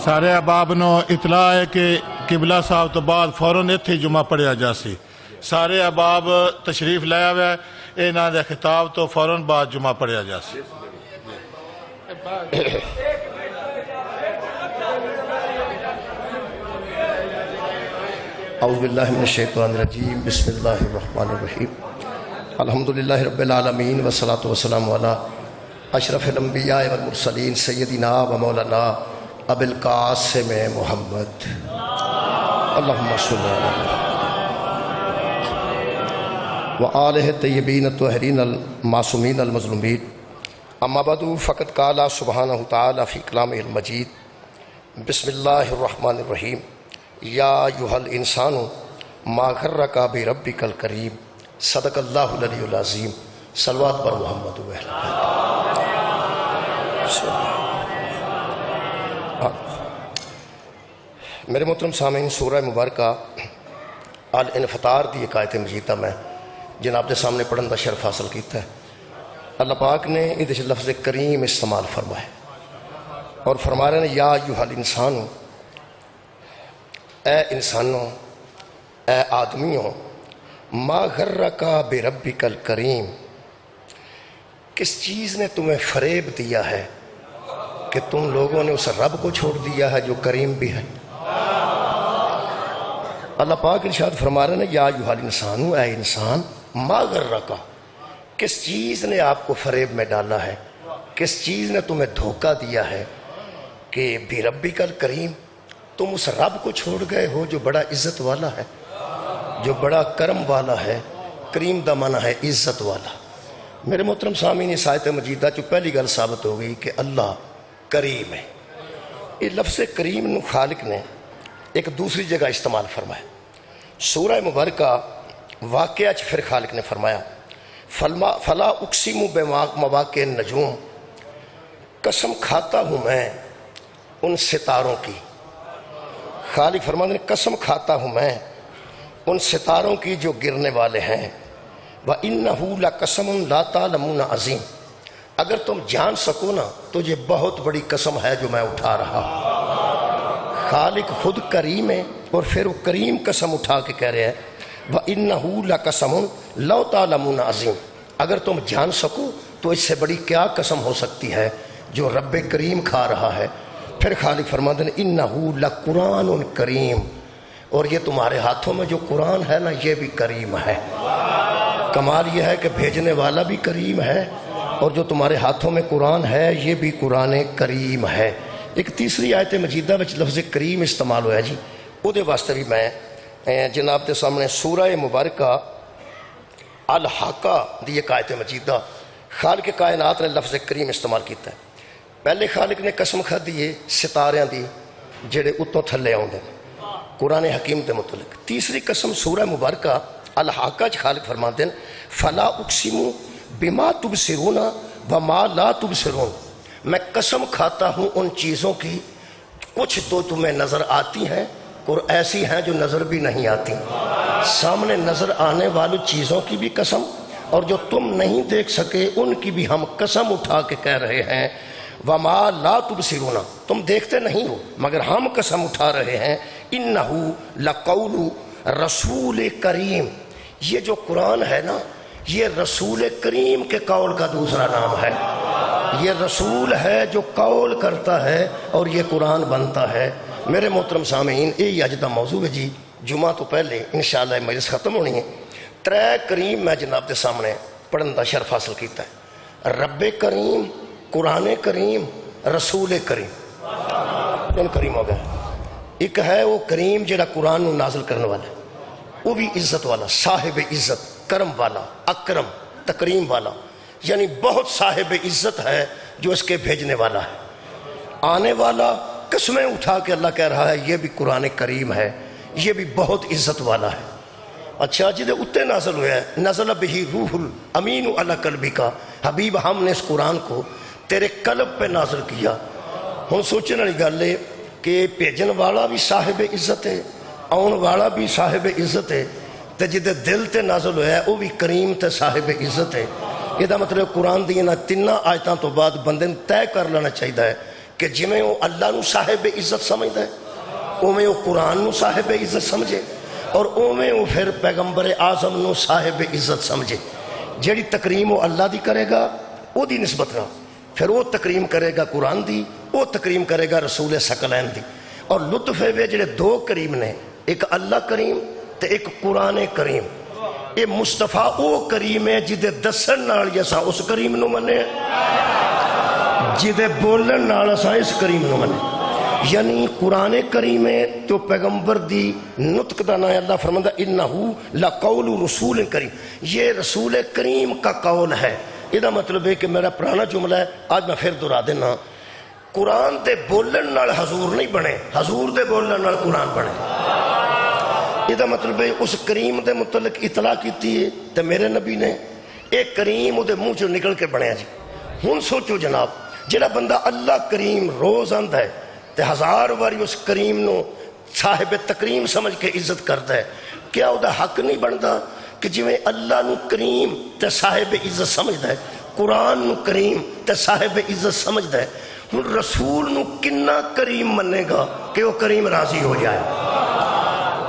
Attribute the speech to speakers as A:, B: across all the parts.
A: سارے احباب نو اطلاع ہے کہ قبلہ صاحب تو بعد فوراً اتھے جمعہ پڑھیا جاسی. سارے احباب تشریف لایا ہوا ہے، انہاں دے خطاب تو فوراً بعد جمعہ پڑھیا جاسی.
B: اعوذ باللہ من الشیطان الرجیم. بسم اللہ الرحمن الرحیم. الحمدللہ رب العالمین والصلاة والسلام علی اشرف الانبیاء والمرسلین سیدنا و مولانا ابی القاسم محمد. اللہم صلی اللہ وآلہ الطیبین الطاہرین المعصومین المظلومین. اما بعد فقد قال سبحانہ تعالی فی کلامہ المجید. بسم اللہ الرحمن الرحیم. یا ایھا الانسان ما غرک بربک الکریم. صدق اللہ العلی العظیم. صلوات پر محمد و اہل بیت. میرے محترم سامعین، سورہ مبارکہ الانفطار دی ایک آیت مجیدہ میں جناب کے سامنے پڑھن کا شرف حاصل کیتا ہے. اللہ پاک نے ادھر لفظ کریم استعمال فرمایا اور فرما رہے ہیں یا ایھا الانسان، اے انسانوں، اے آدمیوں، ما غرک بربک الکریم، کس چیز نے تمہیں فریب دیا ہے کہ تم لوگوں نے اس رب کو چھوڑ دیا ہے جو کریم بھی ہے. اللہ پاک ارشاد فرما رہے ہیں یا ایھا الانسان، اے انسان، ما غرک، کس چیز نے آپ کو فریب میں ڈالا ہے، کس چیز نے تمہیں دھوکہ دیا ہے کہ بربک الکریم، تم اس رب کو چھوڑ گئے ہو جو بڑا عزت والا ہے، جو بڑا کرم والا ہے. کریم دا معنی ہے عزت والا. میرے محترم سامعین، اس آیت مجیدہ جو پہلی گل ثابت ہو گئی کہ اللہ کریم ہے. یہ لفظ کریم نو خالق نے ایک دوسری جگہ استعمال فرمایا. سورہ مبارکہ واقعہ پھر خالق نے فرمایا فلا اقسم بمواقع النجوم، قسم کھاتا ہوں میں ان ستاروں کی. خالق فرماتے ہیں قسم کھاتا ہوں میں ان ستاروں کی جو گرنے والے ہیں. وَإِنَّهُ لَقَسَمٌ لَا تَعْلَمُونَ عَظِيمٌ، اگر تم جان سکو نا تو یہ بہت بڑی قسم ہے جو میں اٹھا رہا ہوں. خالق خود کریم ہے اور پھر وہ کریم قسم اٹھا کے کہہ رہے ہیں وَإِنَّهُ لَقَسَمٌ لَا تَعْلَمُونَ عَظِيمٌ، اگر تم جان سکو تو اس سے بڑی کیا قسم ہو سکتی ہے جو رب کریم کھا رہا ہے. پھر خالق فرماتے ہیں انہو لقرآن کریم، اور یہ تمہارے ہاتھوں میں جو قرآن ہے نا یہ بھی کریم ہے. کمال یہ ہے کہ بھیجنے والا بھی کریم ہے اور جو تمہارے ہاتھوں میں قرآن ہے یہ بھی قرآن کریم ہے. ایک تیسری آیت مجیدہ میں لفظ کریم استعمال ہوا ہے جی، وہ دے واسطے بھی میں جناب کے سامنے سورہ مبارکہ الحاقہ دی ایک آیت مجیدہ خالق کائنات نے لفظ کریم استعمال کیتا ہے. پہلے خالق نے قسم کھا دیے ستاریاں دی جڑے اتوں تھلے آؤندے قرآن حکیم دے متعلق. تیسری قسم سورہ مبارکہ الحاقہ خالق فرماتے ہیں فلا اقسم بما تبصرون وما لا تبصرون، میں قسم کھاتا ہوں ان چیزوں کی کچھ تو تمہیں نظر آتی ہیں اور ایسی ہیں جو نظر بھی نہیں آتی. سامنے نظر آنے والی چیزوں کی بھی قسم اور جو تم نہیں دیکھ سکے ان کی بھی ہم قسم اٹھا کے کہہ رہے ہیں وما لا تبصرون، تم دیکھتے نہیں ہو مگر ہم قسم اٹھا رہے ہیں انہو لقول رسول کریم، یہ جو قرآن ہے نا یہ رسول کریم کے قول کا دوسرا نام ہے. یہ رسول ہے جو قول کرتا ہے اور یہ قرآن بنتا ہے. میرے محترم سامعین، یہی اج دا موضوع ہے جی. جمعہ تو پہلے انشاءاللہ مجلس ختم ہونی ہے. 3 کریم میں جناب کے سامنے پڑھن دا شرف حاصل کیتا ہے. رب کریم، قرآن کریم، رسول کریم. تین کریم ہو گئے. ایک ہے وہ کریم جڑا قرآن نو نازل کرنے والا ہے، وہ بھی عزت والا، صاحب عزت، کرم والا، اکرم، تکریم والا، یعنی بہت صاحب عزت ہے جو اس کے بھیجنے والا ہے. آنے والا قسمیں اٹھا کے اللہ کہہ رہا ہے یہ بھی قرآن کریم ہے، یہ بھی بہت عزت والا ہے. اچھا جی دے اتے نازل ہوا ہے نزل بہی روح الامین علی قلبک، حبیب ہم نے اس قرآن کو تیرے قلب پہ نازل کیا. ہن سوچنے والی گل ہے کہ بھیجن والا بھی صاحب عزت ہے، آن والا بھی صاحب عزت ہے، تے جدے دل تے نازل ہوا ہے وہ بھی کریم تے صاحب عزت ہے. یہ مطلب قرآن دی نہ 3 آیتاں تو بعد بندے طے کر لینا چاہیے ہے کہ جویں وہ اللہ نو صاحب عزت سمجھدا ہے اوویں وہ قرآن نو صاحب عزت سمجھے اور اوویں وہ پھر پیغمبر اعظم نو صاحب عزت سمجھے. جیڑی تکریم وہ اللہ دی کرے گا او دی نسبت نہ پھر وہ تکریم کرے گا قرآن دی وہ تکریم کرے گا رسول ثقلین دی. اور لطف ہے جڑے دو کریم نے ایک اللہ کریم تے ایک قرآن کریم. یہ مصطفیٰ او کریم ہے جدے دسن نال جیسا اس کریم نو منے جدے بولن نال اساں اس کریم نو منے. یعنی قرآن کریم ہے تو پیغمبر دی نطق دا نام اللہ فرماندا انہو لقول رسول کریم. یہ رسول کریم کا قول ہے. یہ مطلب ہے کہ میرا پرانا جملہ ہے آج میں پھر دہرا دینا. قرآن دے بولن نال حضور نہیں بنے حضور دے بولن نال قرآن بنے. یہ مطلب ہے اس کریم دے متعلق اطلاع کیتی ہے تے میرے نبی نے ایک کریم وہ دے منہ چوں نکل کے بنیا جی. ہن سوچو جناب جڑا بندہ اللہ کریم روز آندا ہے تے ہزار واری اس کریم نو صاحب تکریم سمجھ کے عزت کرتا ہے کیا وہ دا حق نہیں بنتا کہ جویں اللہ نو کریم تے صاحب عزت سمجھدا ہے قرآن نو کریم تے صاحب عزت سمجھدا ہے. ہن رسول نو کنا کریم منے گا کہ وہ کریم راضی ہو جائے.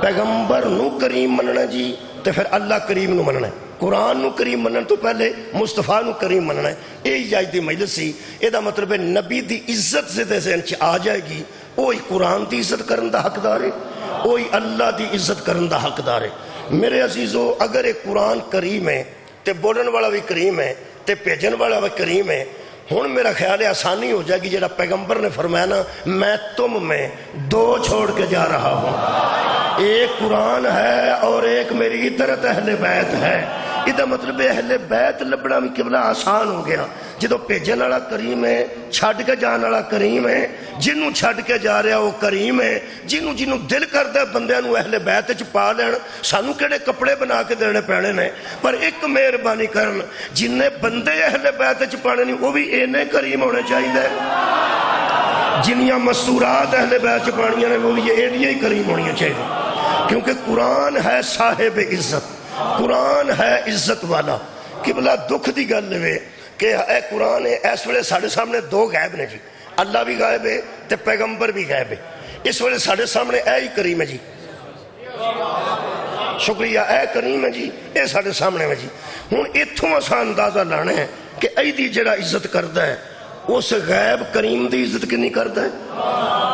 B: پیغمبر نو کریم مننا جی تے پھر اللہ کریم نو مننا ہے. قرآن نو کریم منن تو پہلے مصطفیٰ نو کریم مننا ہے. یہ آج دی مجلس سی. یہ مطلب ہے نبی دی عزت سے ذہن چ آ جائے گی وہی قرآن دی عزت کرن دا حقدار ہے وہی اللہ دی عزت کرن دا حقدار ہے. میرے عزیزو اگر ایک قرآن کریم ہے تے بولن والا بھی کریم ہے تے بھیجن والا بھی کریم ہے. ہن میرا خیال ہے آسانی ہو جائے گی جڑا پیغمبر نے فرمایا نا میں تم میں دو چھوڑ کے جا رہا ہوں ایک قرآن ہے اور ایک میری طرح اہل بیت ہے. یہ مطلب اہل بیت لبنا بھی قبلہ آسان ہو گیا. جدو بھیجن والا کریم ہے چھڈ کے جان والا کریم ہے جنوں چھڈ کے جا رہا وہ کریم ہے جنوں دل کرتا ہے بندیاں نو اہل بیت چ پا لین. سانو کہڑے کپڑے بنا کے دینے پینے نے پر ایک مہربانی کرن جن بندے اہل بیت چ پانے نہیں وہ بھی اینے کریم ہونے چاہیے. جنیاں مستورات اہل بیت چ پانیاں نے وہ بھی ایڈیاں ہی کریم ہونی چاہیے. کیونکہ قرآن ہے صاحب عزت قرآن ہے عزت والا. قبلہ دکھ دی گل ہے کہ اے قرآن ہے اس ویلے ساڈے سامنے دو غائب نے جی. اللہ بھی غائب ہے تے پیغمبر بھی غائب ہے. اس ویلے ساڈے سامنے اے ہی کریم ہے جی. شکریہ اے کریم ہے جی اے ساڈے سامنے ہے جی. ہن ایتھوں اساں اندازہ لانا ہے کہ اے دی جڑا عزت کردا ہے اس غیب کریم دی عزت کنی کردا ہے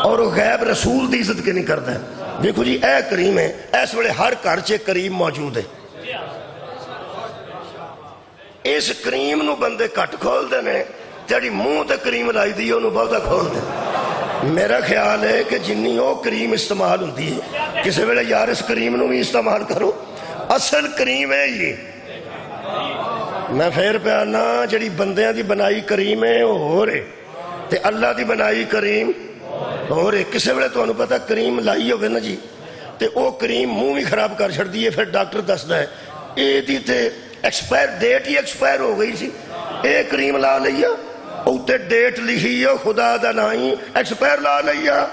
B: اور غیب رسول دی عزت کنی کردا ہے. دیکھو جی اے کریم ہے اس ویلے ہر گھر چ کریم موجود ہے. اس کریم نو بندے کٹ کھول دے نے جڑی منہ تے کریم لائی دی انہوں بہتا کھول دے. میرا خیال ہے کہ جنی وہ کریم استعمال ہوتی ہے کسی ویلے یار اس کریم نو بھی استعمال کرو. اصل کریم ہے یہ. میں پھر پیانا جڑی بندیاں دی بنائی کریم ہے وہ ہو رہے تے اللہ دی بنائی کریم ہو رہے. کسی ویلے تو انہوں پتا کریم لائی ہوگے نا جی تے او کریم منہ بھی خراب کر چھڑ دیئے. پھر ڈاکٹر دستا ہے اے دی تے ایکسپائر ڈیٹ ہی ایکسپائر ہو گئی سی. اے کریم لا لیا اوتے ڈیٹ لکھی ہے خدا دا نہیں ایکسپائر لا لیا.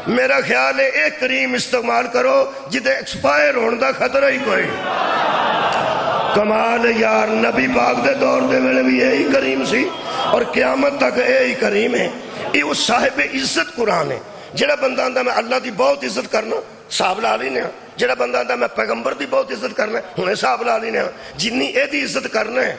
B: میرا خیال ہے اے کریم استعمال کرو جدے ایکسپائر ہون دا خطرہ ہی کوئی. کمال یار نبی پاک دے دور دے میں بھی یہی کریم سی اور قیامت تک یہی کریم ہے. یہ اس صاحب عزت قرآن ہے. جڑا بندہ آندا میں اللہ دی بہت عزت کرنا صاحب لا لینے ہاں. جڑا بندہ آندا میں پیغمبر دی بہت عزت کرنا ہنے صاحب لا لینے ہاں. جنی اے دی عزت کرنا ہے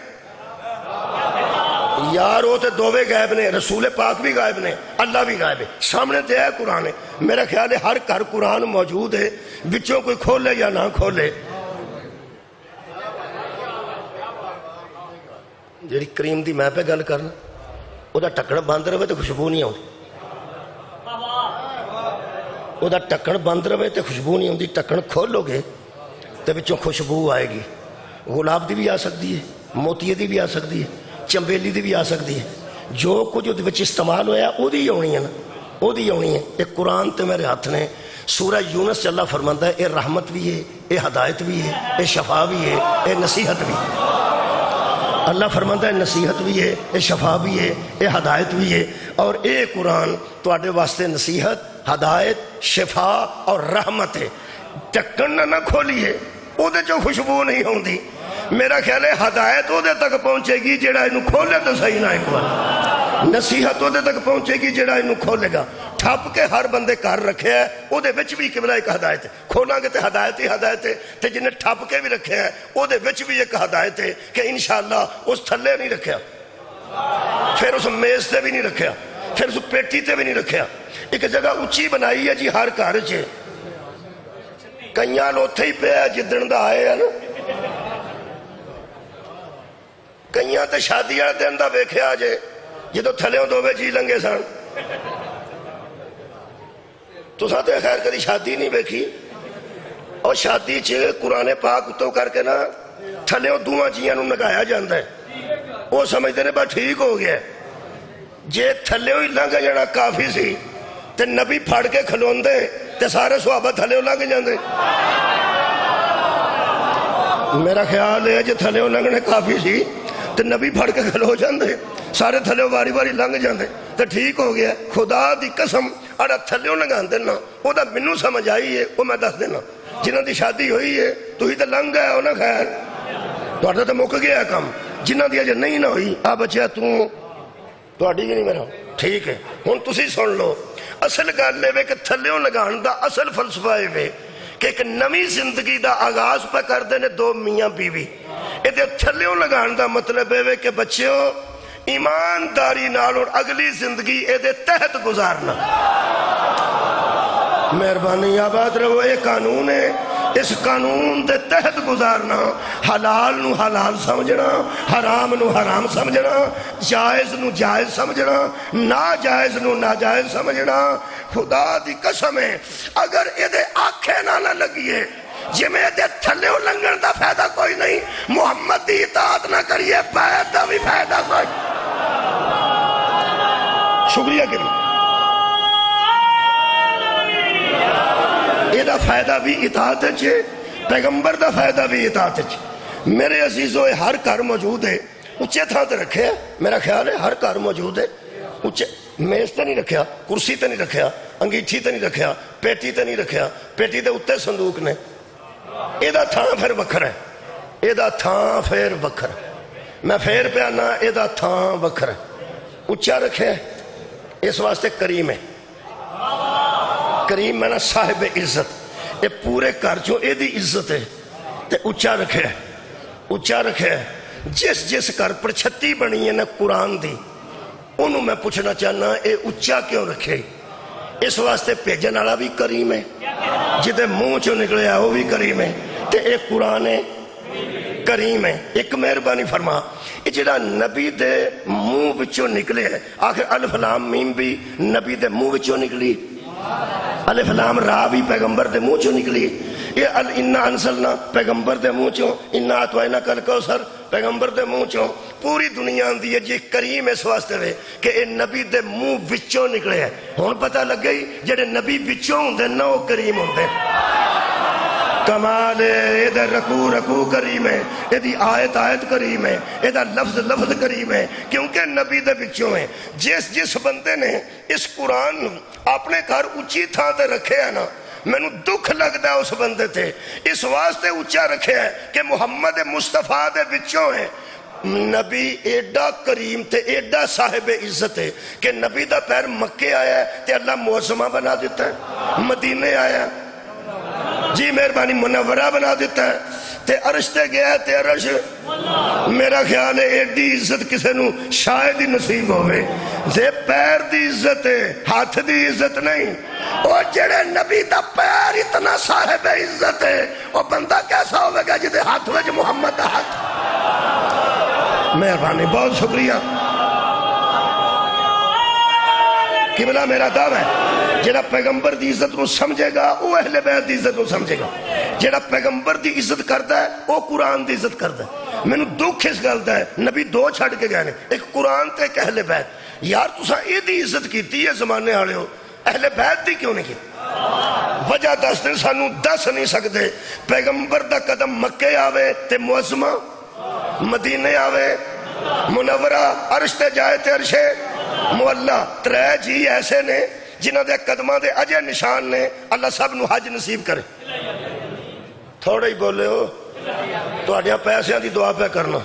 B: یار وہ تے دووے غائب نے. رسول پاک بھی غائب نے اللہ بھی غائب ہے. سامنے تے ہے قرآن ہے. میرا خیال ہے ہر گھر قرآن موجود ہے بچوں کوئی کھولے یا نہ کھولے. جیڑی کریم دی میں پہ گل کرنا وہ دا ٹکڑ بند رہے تو خوشبو نہیں آتی. وہ دا ٹکڑ بند رہے تو خوشبو نہیں آتی. ٹکڑ کھولو گے تو بچوں خوشبو آئے گی. گلاب دی بھی آ سکتی ہے موتیے دی بھی آ سکتی ہے چمبیلی دی بھی آ سکتی ہے. جو کچھ وہ استعمال ہویا وہ دی آنی ہے نا وہ دی آنی ہے. ایک قرآن تے میرے ہاتھ نے سورہ یونس اللہ فرماندہ ہے اے رحمت بھی ہے اے ہدایت بھی ہے اے شفا بھی ہے اے نصیحت بھی ہے. اللہ فرماتا ہے نصیحت بھی ہے اے شفا بھی ہے اے ہدایت بھی ہے. اور اے قرآن تواڈے واسطے نصیحت ہدایت شفا اور رحمت ہے. ٹکن نہ کھولیے وہ دے جو خوشبو نہیں ہوندی. میرا خیال ہے ہدایت وہ دے تک پہنچے گی جڑا انہوں کھولے تو صحیح نہ ایک بار. نصیحت وہ تک پہنچے گی جڑا انہوں کھولے گا. ٹھپ کے ہر بندے کر رکھے ہے وہ دے وچ بھی قبلہ ایک ہدایت ہے. کھولاں گے تے ہدایت ہی ہدایت ہے. تے جنہیں ٹھپ کے بھی رکھے ہے وہ دے وچ بھی ایک ہدایت ہے کہ انشاءاللہ اس تھلے نہیں رکھیا, پھر اس میز تے بھی نہیں رکھیا, پھر اس پیٹی تے بھی نہیں رکھیا. ایک جگہ اونچی بنائی ہے جی ہر گھر چ, کئیاں اوتھے ہی پیا جدن دا آئے ہے نا, کئیاں تے شادی والے دن دا ویکھیا جے جدو تھلیوں دووے جی لنگے سن. تساں تے خیر کدی شادی نہیں ویکھی, اور شادی چ قرآن پاک اتوں کر کے نا تھلیوں دوواں جیاں نوں نگایا جاندا ہے. وہ سمجھتے نے بس ٹھیک ہو گیا. جے تھلیوں ہی لنگ جانا کافی سی تے نبی پھڑ کے کھلوندے تے سارے صحابہ تھلیوں لنگ جاندے. میرا خیال ہے جے تھلیوں لنگنے کافی سی تے نبی پھڑ کے کھلو جاندے, سارے تھلیوں واری واری لنگ جاندے تے ٹھیک ہو گیا. خدا دی قسم اڑا تھلیوں لنگان دینا وہ دا منو سمجھ آئی ہے, وہ میں دس دینا. جنہاں دی شادی ہوئی ہے تو ہی تے لنگ گئے ہو نا, خیر تو تے مک گیا کم. جنہاں دی اجے نہیں نہ ہوئی آ بچیا تہاڈی بھی نہیں میرا ٹھیک ہے. ہن تسی سن لو, اصل گل ہے کہ تھلیوں لگان دا اصل فلسفہ ہے کہ ایک نویں زندگی دا آغاز پہ کردے نے دو میاں بیوی. یہ تھلیوں لگان دا مطلب ہے کہ بچیو ایمانداری نال اور اگلی زندگی یہ تحت گزارنا. مہربانی آباد رہو, یہ قانون ہے, اس قانون دے تحت گزارنا. حلال نو حلال سمجھنا, حرام نو حرام سمجھنا, جائز نو جائز سمجھنا, ناجائز نو ناجائز سمجھنا. خدا دی قسم ہے اگر یہ آنکھیں نہ لگیے جی میں یہ تھلے لنگن دا فائدہ کوئی نہیں, محمد دی اطاعت نہ کریے بیعت دا بھی فائدہ کوئی. شکریہ کریں. یہ دا فائدہ بھی اطاعت ہے, پیغمبر دا فائدہ بھی اطاعت ہے. میرے عزیزو ہر گھر موجود ہے, اچھے تھا تے رکھے ہے, میرا خیال ہے ہر گھر موجود ہے. اچھے میز تے نہیں رکھیا, کرسی تے نہیں رکھیا, انگیٹھی تے نہیں رکھیا, پیٹی تے نہیں رکھیا. پیٹی دے اتے صندوق نے, یہ دا تھاں پھر وکھر ہے, یہ دا تھاں پھر وکھر. میں پھر پہ آنا یہ دا تھاں وکھر. اچھا رکھے اس واسطے کریم ہے. کریم میں نا صاحب عزت, یہ پورے گھر چوں یہ دی عزت ہے. تے اچھا رکھے, اچھا رکھے. جس جس گھر پر چھتی بنی ہے نا قرآن دی, انہوں میں پوچھنا چاہنا اے اچھا کیوں رکھے. اس واسطے بھیجن والا بھی کریم ہے, جدے منہ چوں نکلے وہ بھی کریم ہے. تے اے قرآن ہے کریم ہے. ایک مہربانی فرما, یہ جڑا نبی دے منہ وچوں نکلے ہے, آخر الف لام میم بھی نبی دے منہ وچوں نکلی, الف لام را بھی پیغمبر دے منہ چوں نکلی. یہ انا انزلنا پیغمبر دے منہ چوں, انا اعطیناک الکوثر پیغمبر دے منہ چوں. پوری دنیا دی ہے جی کریم اس واسطے وے کہ اے نبی دے منہ وچوں نکلے ہے. ہن پتہ لگ گئی جڑے نبی وچوں ہوندے نا وہ کریم ہوندے. کمال ہے, یہ دا رکوع کریم ہے, یہ دی آیت کریم ہے, یہ دا لفظ کریم ہے, کیونکہ نبی دے وچوں ہے. جس بندے نے اس قرآن اپنے گھر اونچی تھاں تے رکھے ہے نا, مینوں دکھ لگدا ہے اس بندے تے. اس واسطے اونچا رکھے ہے کہ محمد مصطفیٰ دے وچوں ہے. نبی ایڈا کریم تے ایڈا صاحب عزت ہے کہ نبی دا پیر مکے آیا ہے تے اللہ معظمہ بنا دیتا ہے, مدینے آیا جی مہربانی منورہ بنا دیتا ہے, تے عرش تے گیا تے عرش. میرا خیال ہے ایڈی عزت کسے نو شاید ہی نصیب ہوئے. دے پیر دی عزت ہے, ہاتھ دی عزت نہیں. وہ جڑے نبی دا پیر اتنا صاحب عزت ہے, وہ بندہ کیسا ہوئے گا جدے ہاتھ وچ محمد دا ہاتھ. مہربانی, بہت شکریہ. قبلہ میرا دعویٰ ہے جڑا پیغمبر دی عزت کو سمجھے گا وہ اہل بیت دی عزت کو سمجھے گا. جڑا پیغمبر دی عزت کرتا ہے وہ قرآن دی عزت کرتا ہے. میں نے دکھ اس گل دا ہے, نبی دو چھڑ کے گئے نے, ایک قرآن تے ایک اہل بیت. یار تساں اے دی عزت کیتی ہے زمانے والے ہو, اہل بیت دی کیوں نہیں کی؟ وجہ دس دن سانو دس نہیں سکتے. پیغمبر دا قدم مکے آوے تے معظمہ, مدینے آوے منورہ, عرش تے جائے تے عرش مولا. ترے جی ایسے نے جنہاں دے قدماں دے اجے نشان نے. اللہ سب نو حج نصیب کرے. تھوڑے ہی بولے ہو, تہاڈیاں پیسیاں دی دعا پہ کرنا,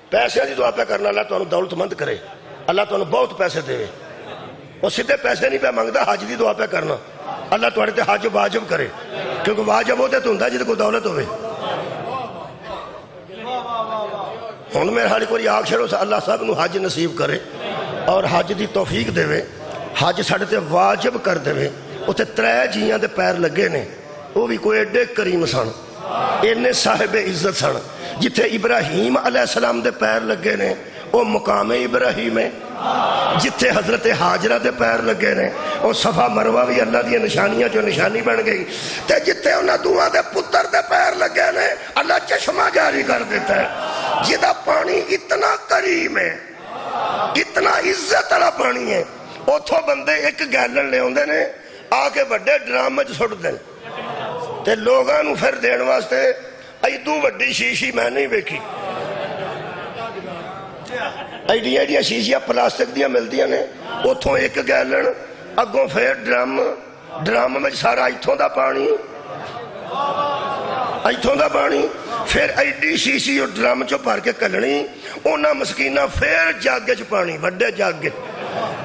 B: پیسیاں دی دعا پہ کرنا, اللہ تانوں دولت مند کرے. اللہ تمہیں بہت پیسے دے. وہ سیدھے پیسے نہیں پہ منگتا, حج دی دعا پہ کرنا اللہ تھوڑے تے حج واجب کرے, کیونکہ واجب وہ تو ہوں جی کو دولت ہوئے. ہوں میرے ہاڑی کوئی آگ چھڑو اللہ صاحب نو حج نصیب کرے اور حج دی توفیق دے. حج ساڑھے تے واجب کر دے. اتنے 3 جیاں دے پیر لگے نے, وہ بھی کوئی ایڈے کریم سن, اینے صاحب عزت سن. جتھے ابراہیم علیہ السلام دے پیر لگے نے وہ مقام ابراہیم ہے. جتھے حضرت حاجرہ دے پیر لگے نے وہ صفا مروہ بھی اللہ دی نشانیاں جو نشانی بن گئی. تے جتھے انہاں دوہاں دے پتر دے پیر لگے نے اللہ چشمہ جاری کر دیتا ہے, جدا پانی اتنا کریم ہے, اتنا عزت والا پانی ہے. اتھوں بندے ایک گیلن لے آندے نے, آ کے بڑے ڈرام میں سٹ دیں تے لوگاں نو پھر دین واسطے ایدوں وڈی شیشی میں نہیں ویکھی. ایڈیاں ایڈیاں شیشیاں پلاسٹک دیاں ملدیاں نے, اتھوں ایک گیلن, اگوں پھر ڈرام میں سارا ایتھوں دا پانی, ایتھوں دا پانی, پھر ایڈی شیشی اور ڈرام چو بھر کے کلنی, انہاں مسکینہ پھر جاگے چ پانی وڈے جاگے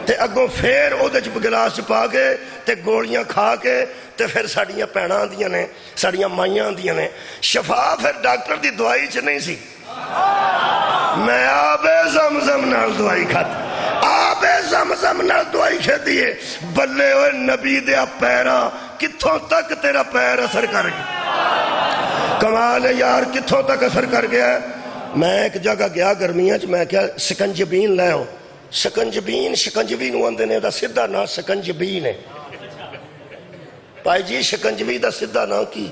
B: تے اگوں پھر او دے گلاس چ پا کے تے گولیاں کھا کے تے پھر ساڑیاں پیڑاں دیاں نے, ساڑیاں مائیاں دیاں نے. شفا پھر ڈاکٹر دی دوائی چ نہیں سی, میں آب زمزم نال دوائی کھاتا, آب زمزم نال دوائی کھاتی ہے. بلے ہوئے نبی دیا پیرا, کتھوں تک تیرا پیر اثر کر گیا, کمال ہے یار, کتھوں تک اثر کر گیا. میں ایک جگہ گیا گرمیاں چ, میں کیا سکنجبین لے آؤ. شکنجبین ہوندے نے, دا سدھا نا سکنجبین ہے. بھائی جی شکنجبی دا سدھا نا کی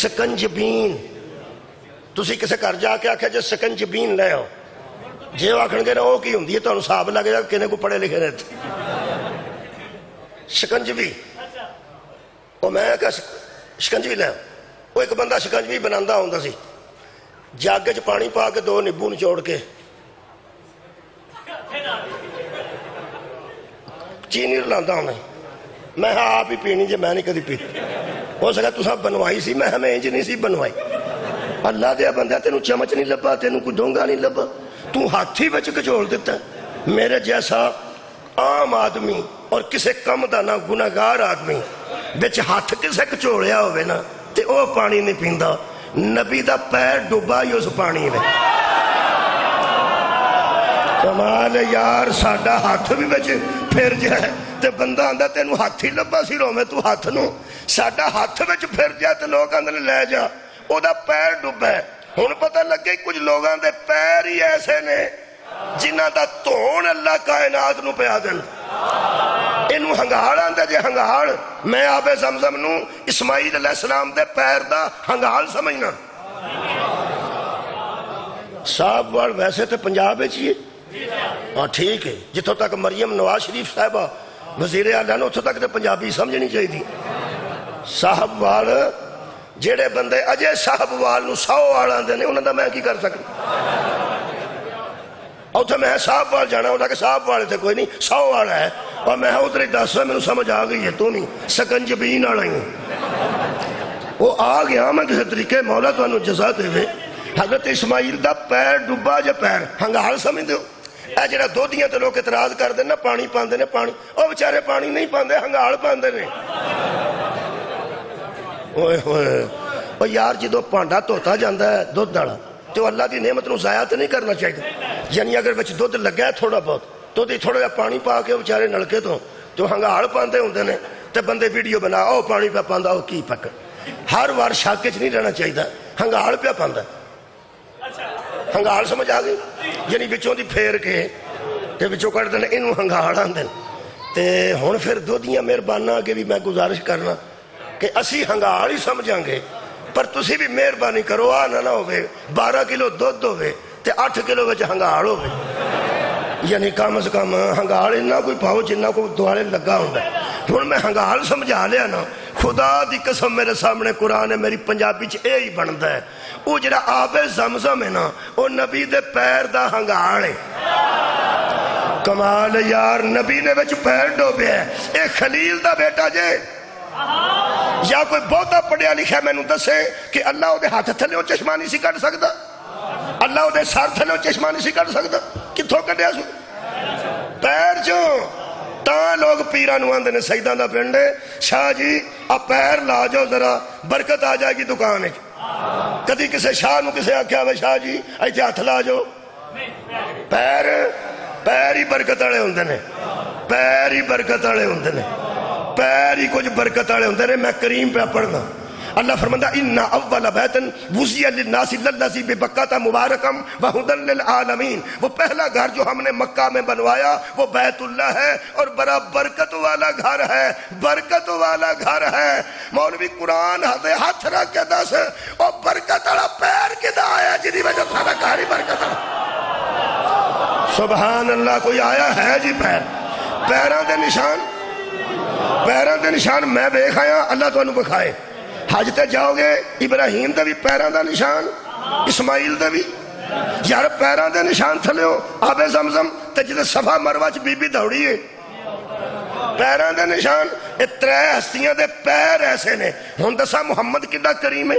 B: سکنجبین. تسی کسے گھر جا کے آکھیا جو سکنجبین لے آؤ, جے وہ آکھن گے نا وہ کی ہوندی ہے, تو صاحب لگے گا کنے کو پڑھے لکھے رہتے. شکنجبی, وہ میں کہا شکنجبی لے آؤ. وہ ایک بندہ شکنجبی بناندہ ہوندا سی, جاگے چ پانی پا کے 2 نیبو نچوڑ کے چینی رلاندہ ہونا. میں آپ ہی پینی جے, میں نہیں کدی پی. ہو سکا تساں بنوائی سی, میں ہمیں انج نہیں سی بنوائی. اللہ دیا بندہ تینوں چمچ نہیں لبا, تینوں کوئی ڈونگا نہیں لبا, تو ہاتھی بچ کچوڑ دیتا ہے. میرے جیسا عام آدمی اور کسے کم دا نہ گناہگار آدمی بچ ہاتھ کسے کچوڑیا ہوئے نا تے او پانی نہیں پیندا. نبی دا پیر ڈوبا ہی اس پانی میں. کمال یار, ساڈا ہاتھ بھی بچ پھر جائے تے بندہ آندا تینوں ہاتھی لبا سی رو میں تو ہاتھ نو, ساڈا ہاتھ بچ پھر جائے تے لوگ آندے لے جا, او دا پیر ڈوبا ہے. ہن پتہ لگے کچھ لوگاں دے پیر ہی ایسے نے جنہاں دا تون اللہ کائنات نو پیا دین. اینو ہنگاڑ آندا جے ہنگاڑ, میں آب زمزم نو اسماعیل علیہ السلام دے پیر دا ہنگاڑ سمجھنا. صاحب وار ویسے تے پنجاب وچ ہی ہے, ہاں ٹھیک ہے, جتوں تک مریم نواز شریف صاحبہ وزیر اعلیٰ نے اتوں تک تے پنجابی سمجھنی چاہیے. صاحب وار جیڑے بندے اجے صاحب وال نو 100 وال آندے نے, انہاں دا میں کی کر سکتا. اتنے میں صاحب وال جانا ہوتا کہ صاحب والے تھے کوئی نہیں, 100 والا ہے, اور میں ادھر ہی 10 میں سمجھ آ گئی ہے, تو نہیں سکنجبین والا ہی وہ آ گیا. میں کسی طریقے مولا تو انہوں جزا دے وے. حضرت اسماعیل دا پیر ڈوبا جا پیر ہنگال سمجھ دو. اے جڑا دودھیاں تے لوگ اعتراض کر دینا پانی پاندے نے, پانی او بیچارے پانی نہیں پاندے, ہنگال پاندے نے. اوئے ہوئے او یار جدو پانڈا دھوتا جاندا ہے دودھ والا تو اللہ دی نعمت نو ضائع تے نہیں کرنا چاہیے. یعنی اگر وچ دودھ لگا ہے تھوڑا بہت تو تھوڑا جہا پانی پا کے بیچارے نلکے تو ہنگال پاندے ہوندے نے, تے بندے ویڈیو بنا او پانی پہ پاندا او کی پک. ہر وار شک وچ نہیں رہنا چاہیے, ہنگال پہ پاندا. ہنگال سمجھ آ گئی, یعنی بچوں دی پھیر کے تے بچوں کٹ دے اینو ہنگال آندے. تے ہن پھر دودھیاں مہرباناں اگے بھی میں گزارش کرنا کہ اسی ہنگال ہی سمجھاں گے, پر تسی بھی مہربانی کرو آ نہ ہوئے 12 کلو دودھ ہوئے تے 8 کلو وچ ہنگال ہوئے. یعنی کم از کم ہنگال اتنا کوئی پاؤ جنہ کو دوالے لگا ہوتا ہے. ہن میں ہنگال سمجھا لیا نا, خدا دی قسم میرے سامنے قرآن ہے, میری پنجابی چ اے ہی بنتا ہے. وہ جڑا آب زمزم ہے نا وہ نبی دے پیر دا ہنگال ہے. کمال یار, نبی نے وچ پیر ڈوبیا ہے. اے خلیل دا بیٹا جے, یا کوئی بہتا پڑھیا لکھا میں نو دسے کہ اللہ وہ دے ہاتھ تھلے وہ چشمہ نہیں سی کٹ سکتا, اللہ وہ دے سار تھلے وہ چشمہ نہیں سی کٹ سکتا. کتھوں کٹیا سو پیر چوں تا لوگ پیران آندے نے سجدہ دا پنڈ شاہ جی آ پیر لا جاؤ ذرا برکت آ جائے گی دکان ہے. کدی کسے شاہ نو کسے آکھیا وے شاہ جی ایتھے ہاتھ لا جاؤ. پیر ہی برکت والے ہوندے نے, پیر ہی برکت والے ہوندے نے, پیر ہی کچھ برکت والے ہوندے نے. میں کریم پہ پڑھنا اللہ فرماتا ان اول بیت وضع للناس للذی ببکۃ مبارکا وہدی للعالمین. وہ پہلا گھر جو ہم نے مکہ میں بنوایا وہ بیت اللہ ہے اور بڑا برکت والا گھر ہے, برکت والا گھر ہے. مولوی قرآن ہاتھ رکھ کے دس او برکت والا پیر کدا آیا جدی وجہ سارا گھر ہی برکت والا. سبحان اللہ. کوئی آیا ہے جی پیر, پیراں دے نشان, پیراں دے نشان میں ویکھ آیا, اللہ تانوں بکھائے. حج تے جاؤ گے ابراہیم دا بھی پیراں دا نشان, اسماعیل دا بھی یار پیراں دے نشان تھلیو آب زمزم تے جدے صفا مروہ چ بی بی دوڑی ہے. پیراں دے نشان اے ترے ہستیاں دے پیر ایسے نے. ہن دسا محمد کڈا کریم ہے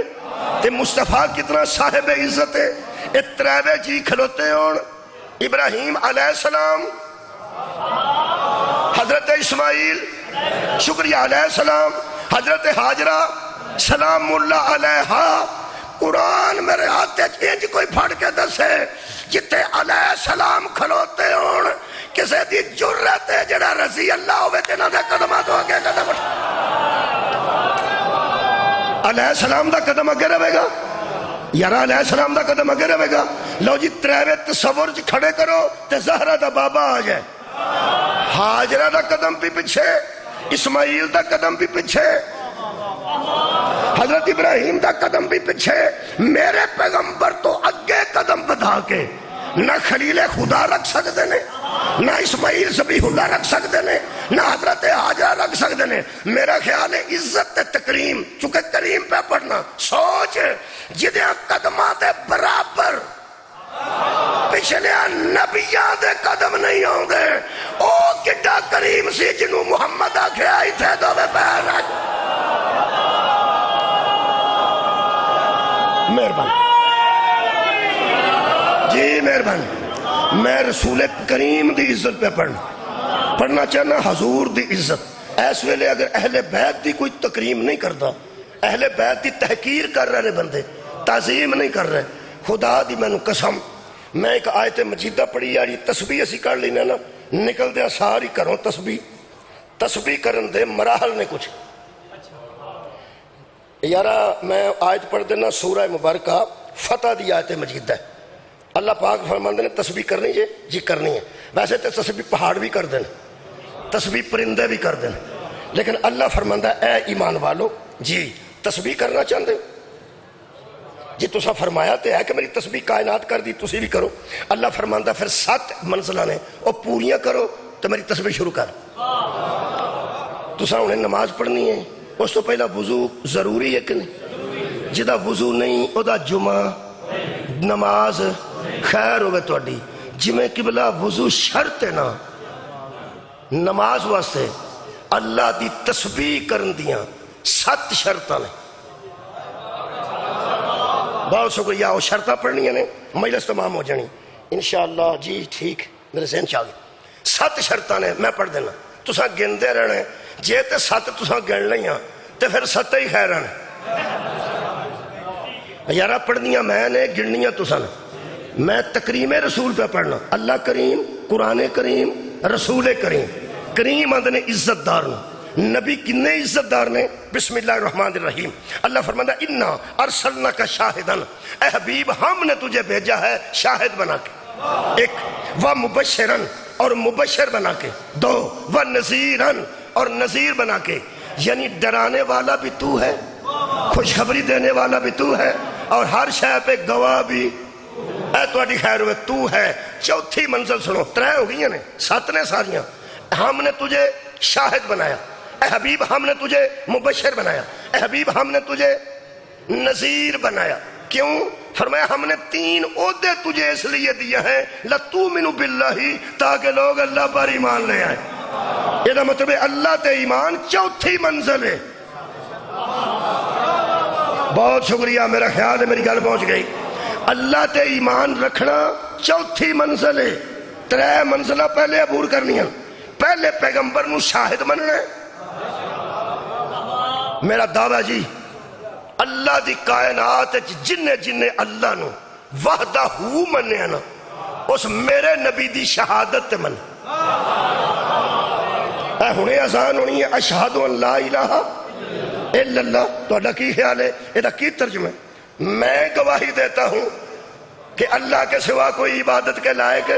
B: تے مصطفیٰ کتنا صاحب عزت ہے. اے ترے جی کھلوتے ہون, ابراہیم علیہ السلام, حضرت اسماعیل شکریہ علیہ السلام, حضرت حاجرہ سلام اللہ علیہا. قرآن میرے ہاتھ انج کوئی پھڑ کے دسے جتے علیہ السلام کھلوتے ہون کسے دی جرت ہے جڑا رضی اللہ ہوئے تینا دے قدمہ تو آگے قدم اٹھا. علیہ السلام دا قدم اگے رہے گا یار, علیہ السلام دا قدم اگے رہے گا. لو جی تریوے تصور جی کھڑے کرو تے زہرہ دا بابا آ جائے, حاجرہ دا قدم بھی پیچھے, اسماعیل دا قدم بھی پیچھے, حضرت ابراہیم دا قدم بھی پیچھے. میرے پیغمبر تو اگے قدم بڑھا کے نہ خلیل خدا رکھ سکتے نے, نہ اسماعیل ذبیح اللہ رکھ سکتے نے, نہ حضرت حاجرہ رکھ سکتے نے. میرا خیال ہے عزت تکریم, چونکہ کریم پہ پڑھنا سوچ جدیاں قدمہ دے برابر پچھلے نبیاں دے قدم نہیں ہوں گے. او کڈا کریم سی جنوں محمد آکھے آئی تھے دو بے پیر رکھ. مہربان جی مہربان. میں رسول کریم دی عزت پہ پڑھنا چاہنا, حضور دی عزت. اس ویلے اگر اہل بیت دی کوئی تکریم نہیں کرتا, اہل بیت دی تحقیر کر رہے بندے, تعظیم نہیں کر رہے, خدا دی میں نو قسم میں ایک آیت مجیدہ پڑھی یاری تسبیح اسی کر لینا نا نکل دیا ساری کروں تسبیح کرن دے مراحل نے کچھ. یارا میں آیت پڑھ دینا سورہ مبارکہ فتح دی آیت مجیدہ ہے. اللہ پاک فرماندے نے تسبیح کرنی ہے جی کرنی ہے. ویسے تو تسبیح پہاڑ بھی کر دینا, تسبیح پرندے بھی کر دینا, لیکن اللہ فرماندہ اے ایمان والو جی تسبیح کرنا چاہتے جی تسا فرمایا تے ہے کہ میری تسبیح کائنات کر دی تسی بھی کرو. اللہ فرماندہ پھر 7 منزلہ نے وہ پوریاں کرو تو میری تسبیح شروع کر. تسا انہیں نماز پڑھنی ہے اس تو پہلا وضو ضروری ہے کہ نہیں, جدا وضو نہیں او دا جمعہ نماز خیر ہوئے تو اڈی. جی میں قبلہ وضو شرط ہے نا نماز واسطے, اللہ دی تسبیح کرن دیاں 7 شرطاں نے. بہت شکریہ. وہ شرطاں پڑھنی نے مجلس تمام ہو جانی انشاءاللہ. جی ٹھیک میرے ذہن چاہ گئے. 7 شرطاں نے میں پڑھ دینا, تساں گندے رہنے. جے تے 7 تساں گن لیاں تے پھر 7 ہی خیرن. یارہ پڑھنیاں میں نے گننیاں تساں نے. میں تکریم رسول پہ پڑھنا. اللہ کریم, قرآن کریم, رسول کریم. کریم اندنے عزت دار نے. نبی کنے عزت دار نے. بسم اللہ الرحمن الرحیم. اللہ فرماتا انا ارسلناک شاہدن, اے حبیب ہم نے تجھے بھیجا ہے شاہد بنا کے. ایک و مبشرن اور مبشر بنا کے. 2 و نذیرن اور نذیر بنا کے, یعنی ڈرانے والا بھی تو ہے, خوشخبری دینے والا بھی تو ہے, اور ہر شے پہ گواہ بھی اے تواڈی خیر ہوئے تو ہے. 4تھی منزل سنو, 3 ہو گئی ہیں 7 نے ساریاں. ہم نے تجھے شاہد بنایا, اے حبیب ہم نے تجھے مبشر بنایا, اے حبیب ہم نے تجھے نذیر بنایا. کیوں؟ فرمایا ہم نے 3 عہدے تجھے اس لیے دیا ہے لَتُؤْمِنُ بِاللَّهِ, تاکہ لوگ اللہ پر ایمان لے آئے. یہ مطلب ہے اللہ تے ایمان 4تھی منزل ہے. بہت شکریہ, میرا خیال ہے میری گل پہنچ گئی. اللہ تے ایمان رکھنا 4تھی منزل ہے. 3 منزلہ پہلے عبور کرنی ہیں. پہلے پیغمبر نو شاہد مننا ہے. میرا دعویٰ جی اللہ دی کائنات جن اللہ نو وحدہ ہو مننے نا اس میرے نبی دی شہادت تے من. اے ہنے اذان ہونی ہے اشہد ان لا الہ الا اللہ. تہاڈا کی خیال ہے یہ کی ترجمہ ہے؟ میں گواہی دیتا ہوں کہ اللہ کے سوا کوئی عبادت کے لائق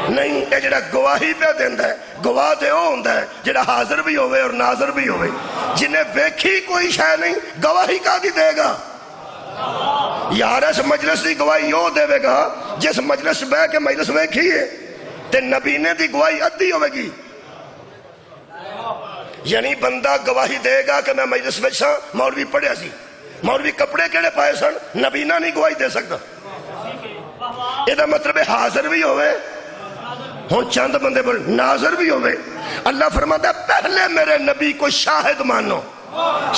B: نہیں. یہ جڑا گواہی پہ دیندا ہے گواہ تے وہ ہوندا ہے جڑا حاضر بھی ہوئے اور ناظر بھی ہوئے. جنہیں ویکھی کوئی شے نہیں گواہی کا دی دے گا؟ یار اس مجلس دی گواہی وہ دے گا جس مجلس بہ کے مجلس ویکھی ہے تے نبی نے دی گواہی ادھی ہوئے گی. یعنی بندہ گواہی دے گا کہ میں مجلس میں سا مولوی پڑھیا سی, مولوی کپڑے کیڑے پائے سن, نبی نہ نہیں گواہی دے سکتا. یہ مطلب ہے حاضر بھی ہوئے ہوں چند بندے پر ناظر بھی ہوئے. اللہ فرماتا ہے پہلے میرے نبی کو شاہد مانو.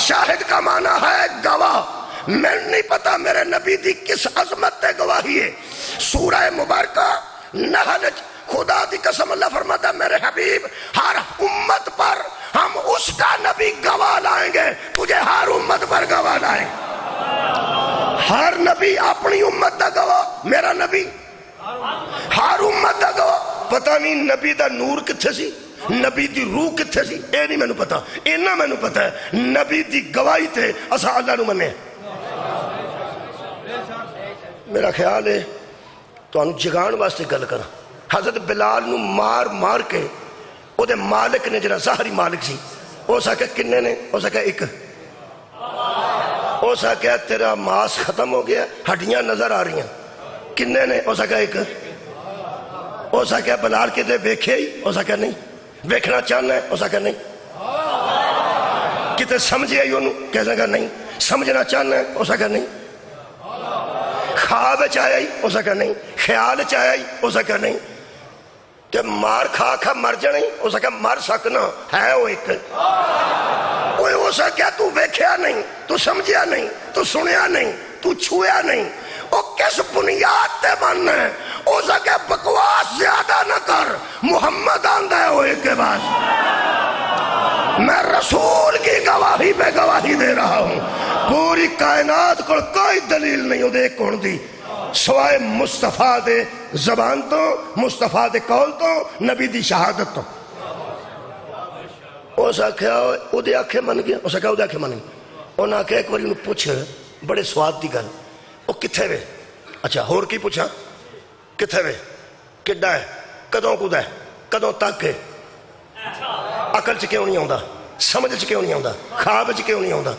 B: شاہد کا معنی ہے گواہ. میں نہیں پتا میرے نبی دی کس عظمت تے گواہی ہے. سورہ مبارکہ نحل خدا دی قسم اللہ فرماتا ہے میرے حبیب ہر امت پر ہم اس کا نبی گواہ لائیں گے. تجھے ہر امت پر گواہ لائیں گے. ہر نبی اپنی امت دا گواہ. میرا نبی ہر امت دا گواہ. پتہ نہیں نبی دا نور کتھے سی, نبی دی روح کتھے سی, اے نہیں مینوں پتا. اینا مینوں پتا ہے نبی دی گواہی تے اسا اللہ نو منے. میرا خیال ہے تو انو جگان واسطے گل کرا. حضرت بلال نو مار مار کے او دے مالک نے جڑا ظاہری مالک سی او سکے کنے نے, او سکے ایک, او سکے تیرا ماس ختم ہو گیا ہڈیاں نظر آ رہی ہیں, کنے نے, او سکے ایک. او سکے بلال کے دے ویکھے ہی, او سکے نہیں. ویکھنا چاہنا ہے, او سکے نہیں. کتے سمجھے ہی انہوں, کہہ سکے نہیں. سمجھنا چاہنا ہے, او سکے نہیں. خواب چاہیا ہی, او سکے نہیں. خیال چاہیا ہی, او سکے نہیں. کہ مار کھا کھا مر جانا ہی, او سکے مر سکنا ہے وہ ایک. کوئی ہو سکیا تو ویکھیا نہیں, تو سمجھیا نہیں, تو سنیا نہیں, تو چھویا نہیں. او کس بنیاد تے ماننا ہے؟ او سکے بکواس زیادہ نہ کر, محمد آندہ ہے وہ ایک کے بعد. میں رسول کی گواہی پہ گواہی دے رہا ہوں. پوری کائنات کو کوئی دلیل نہیں ہو دے کون دی سوائے مصطفیٰ دے زبان تو, مصطفیٰ دے قول تو, نبی دی شہادت تو. او سکھیا او دے آنکھیں من گیا, او سکھیا او دے آنکھیں من گیا. انہاں آنکھیں ایک باری انہوں پوچھ بڑے سواد دی گل, او کتھے وے؟ اچھا ہور کی پوچھا کتھے وے, کڈا ہے, کدوں کدا ہے, کدوں تک ہے, عقل چ کیوں نہیں آندا, سمجھ چ کیوں نہیں آندا, خواب چ کیوں نہیں آندا.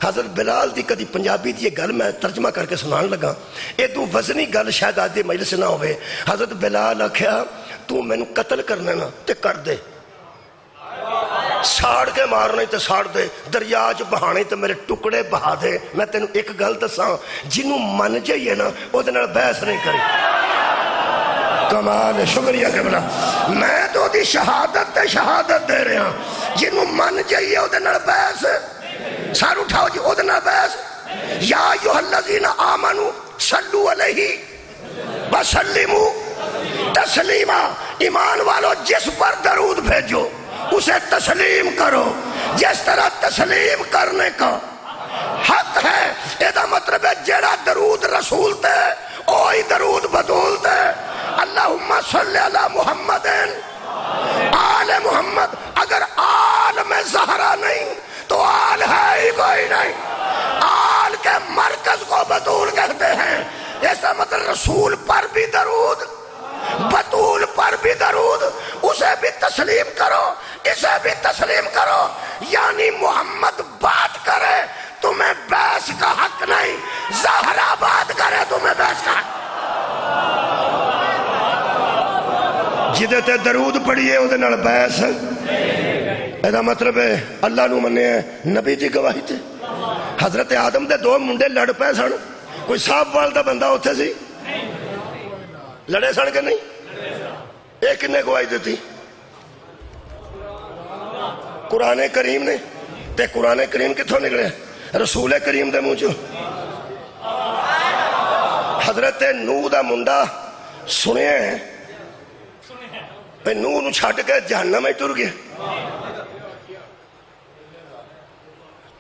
B: حضرت بلال دی کدی پنجابی دی یہ گل میں ترجمہ کر کے سنان لگا, اے تو وزنی گل شاید آج دے مجلس نہ ہوئے. حضرت بلال آکھیا تو میں نو قتل کرنا نا تے کر دے, ساڑ کے مارنے تے ساڑ دے, دریا چ بہانے تے میرے ٹکڑے بہا دے. میں تینوں ایک گل دساں, جنوں من جائیے نا او دے نال بحث نہیں کری. کمال, شکریہ قبلہ. میں تو دی شہادت تے شہادت دے رہا, جنوں من جائیے او دے نال بحث سار اٹھاؤ جی, او دے نال بحث. یا ایھا الذین آمنوا صلوا علیہ وسلموا تسلیما. ایمان والو جس پر درود بھیجو اسے تسلیم کرو جس طرح تسلیم کرنے کا حق ہے. یہ مطلب ہے جیڑا درود رسول تے اوہی درود بدول تے. اللہم صلی علی محمد آل محمد. اگر آل میں زہرا نہیں تو آل ہے ہی کوئی نہیں. آل کے مرکز کو بطول کہتے ہیں. اس کا مطلب رسول پر بھی درود, بطول پر بھی درود, اسے بھی تسلیم کرو, اسے بھی تسلیم کرو. یعنی محمد بات کرے تمہیں بحث کا حق نہیں, زہرا بات کرے تمہیں بحث کا حق. جدے تے درود پڑھیے او دے نال بحث. ایدہ مطلب ہے اللہ نو منے ہیں نبی جی گواہی تے. حضرت آدم دے 2 منڈے لڑ پے سن, کوئی صاحب والدہ بندہ ہوتے سی, لڑے سن کے نہیں. ایک نے گواہی دیتی قرآن کریم نے. تے قرآن کریم کتھوں نکلے؟ رسول کریم دے منہ چوں. حضرت نوح دا منڈا سنے ہیں بھائی نوح نو چھڈ کے جہنم میں ٹر گیا.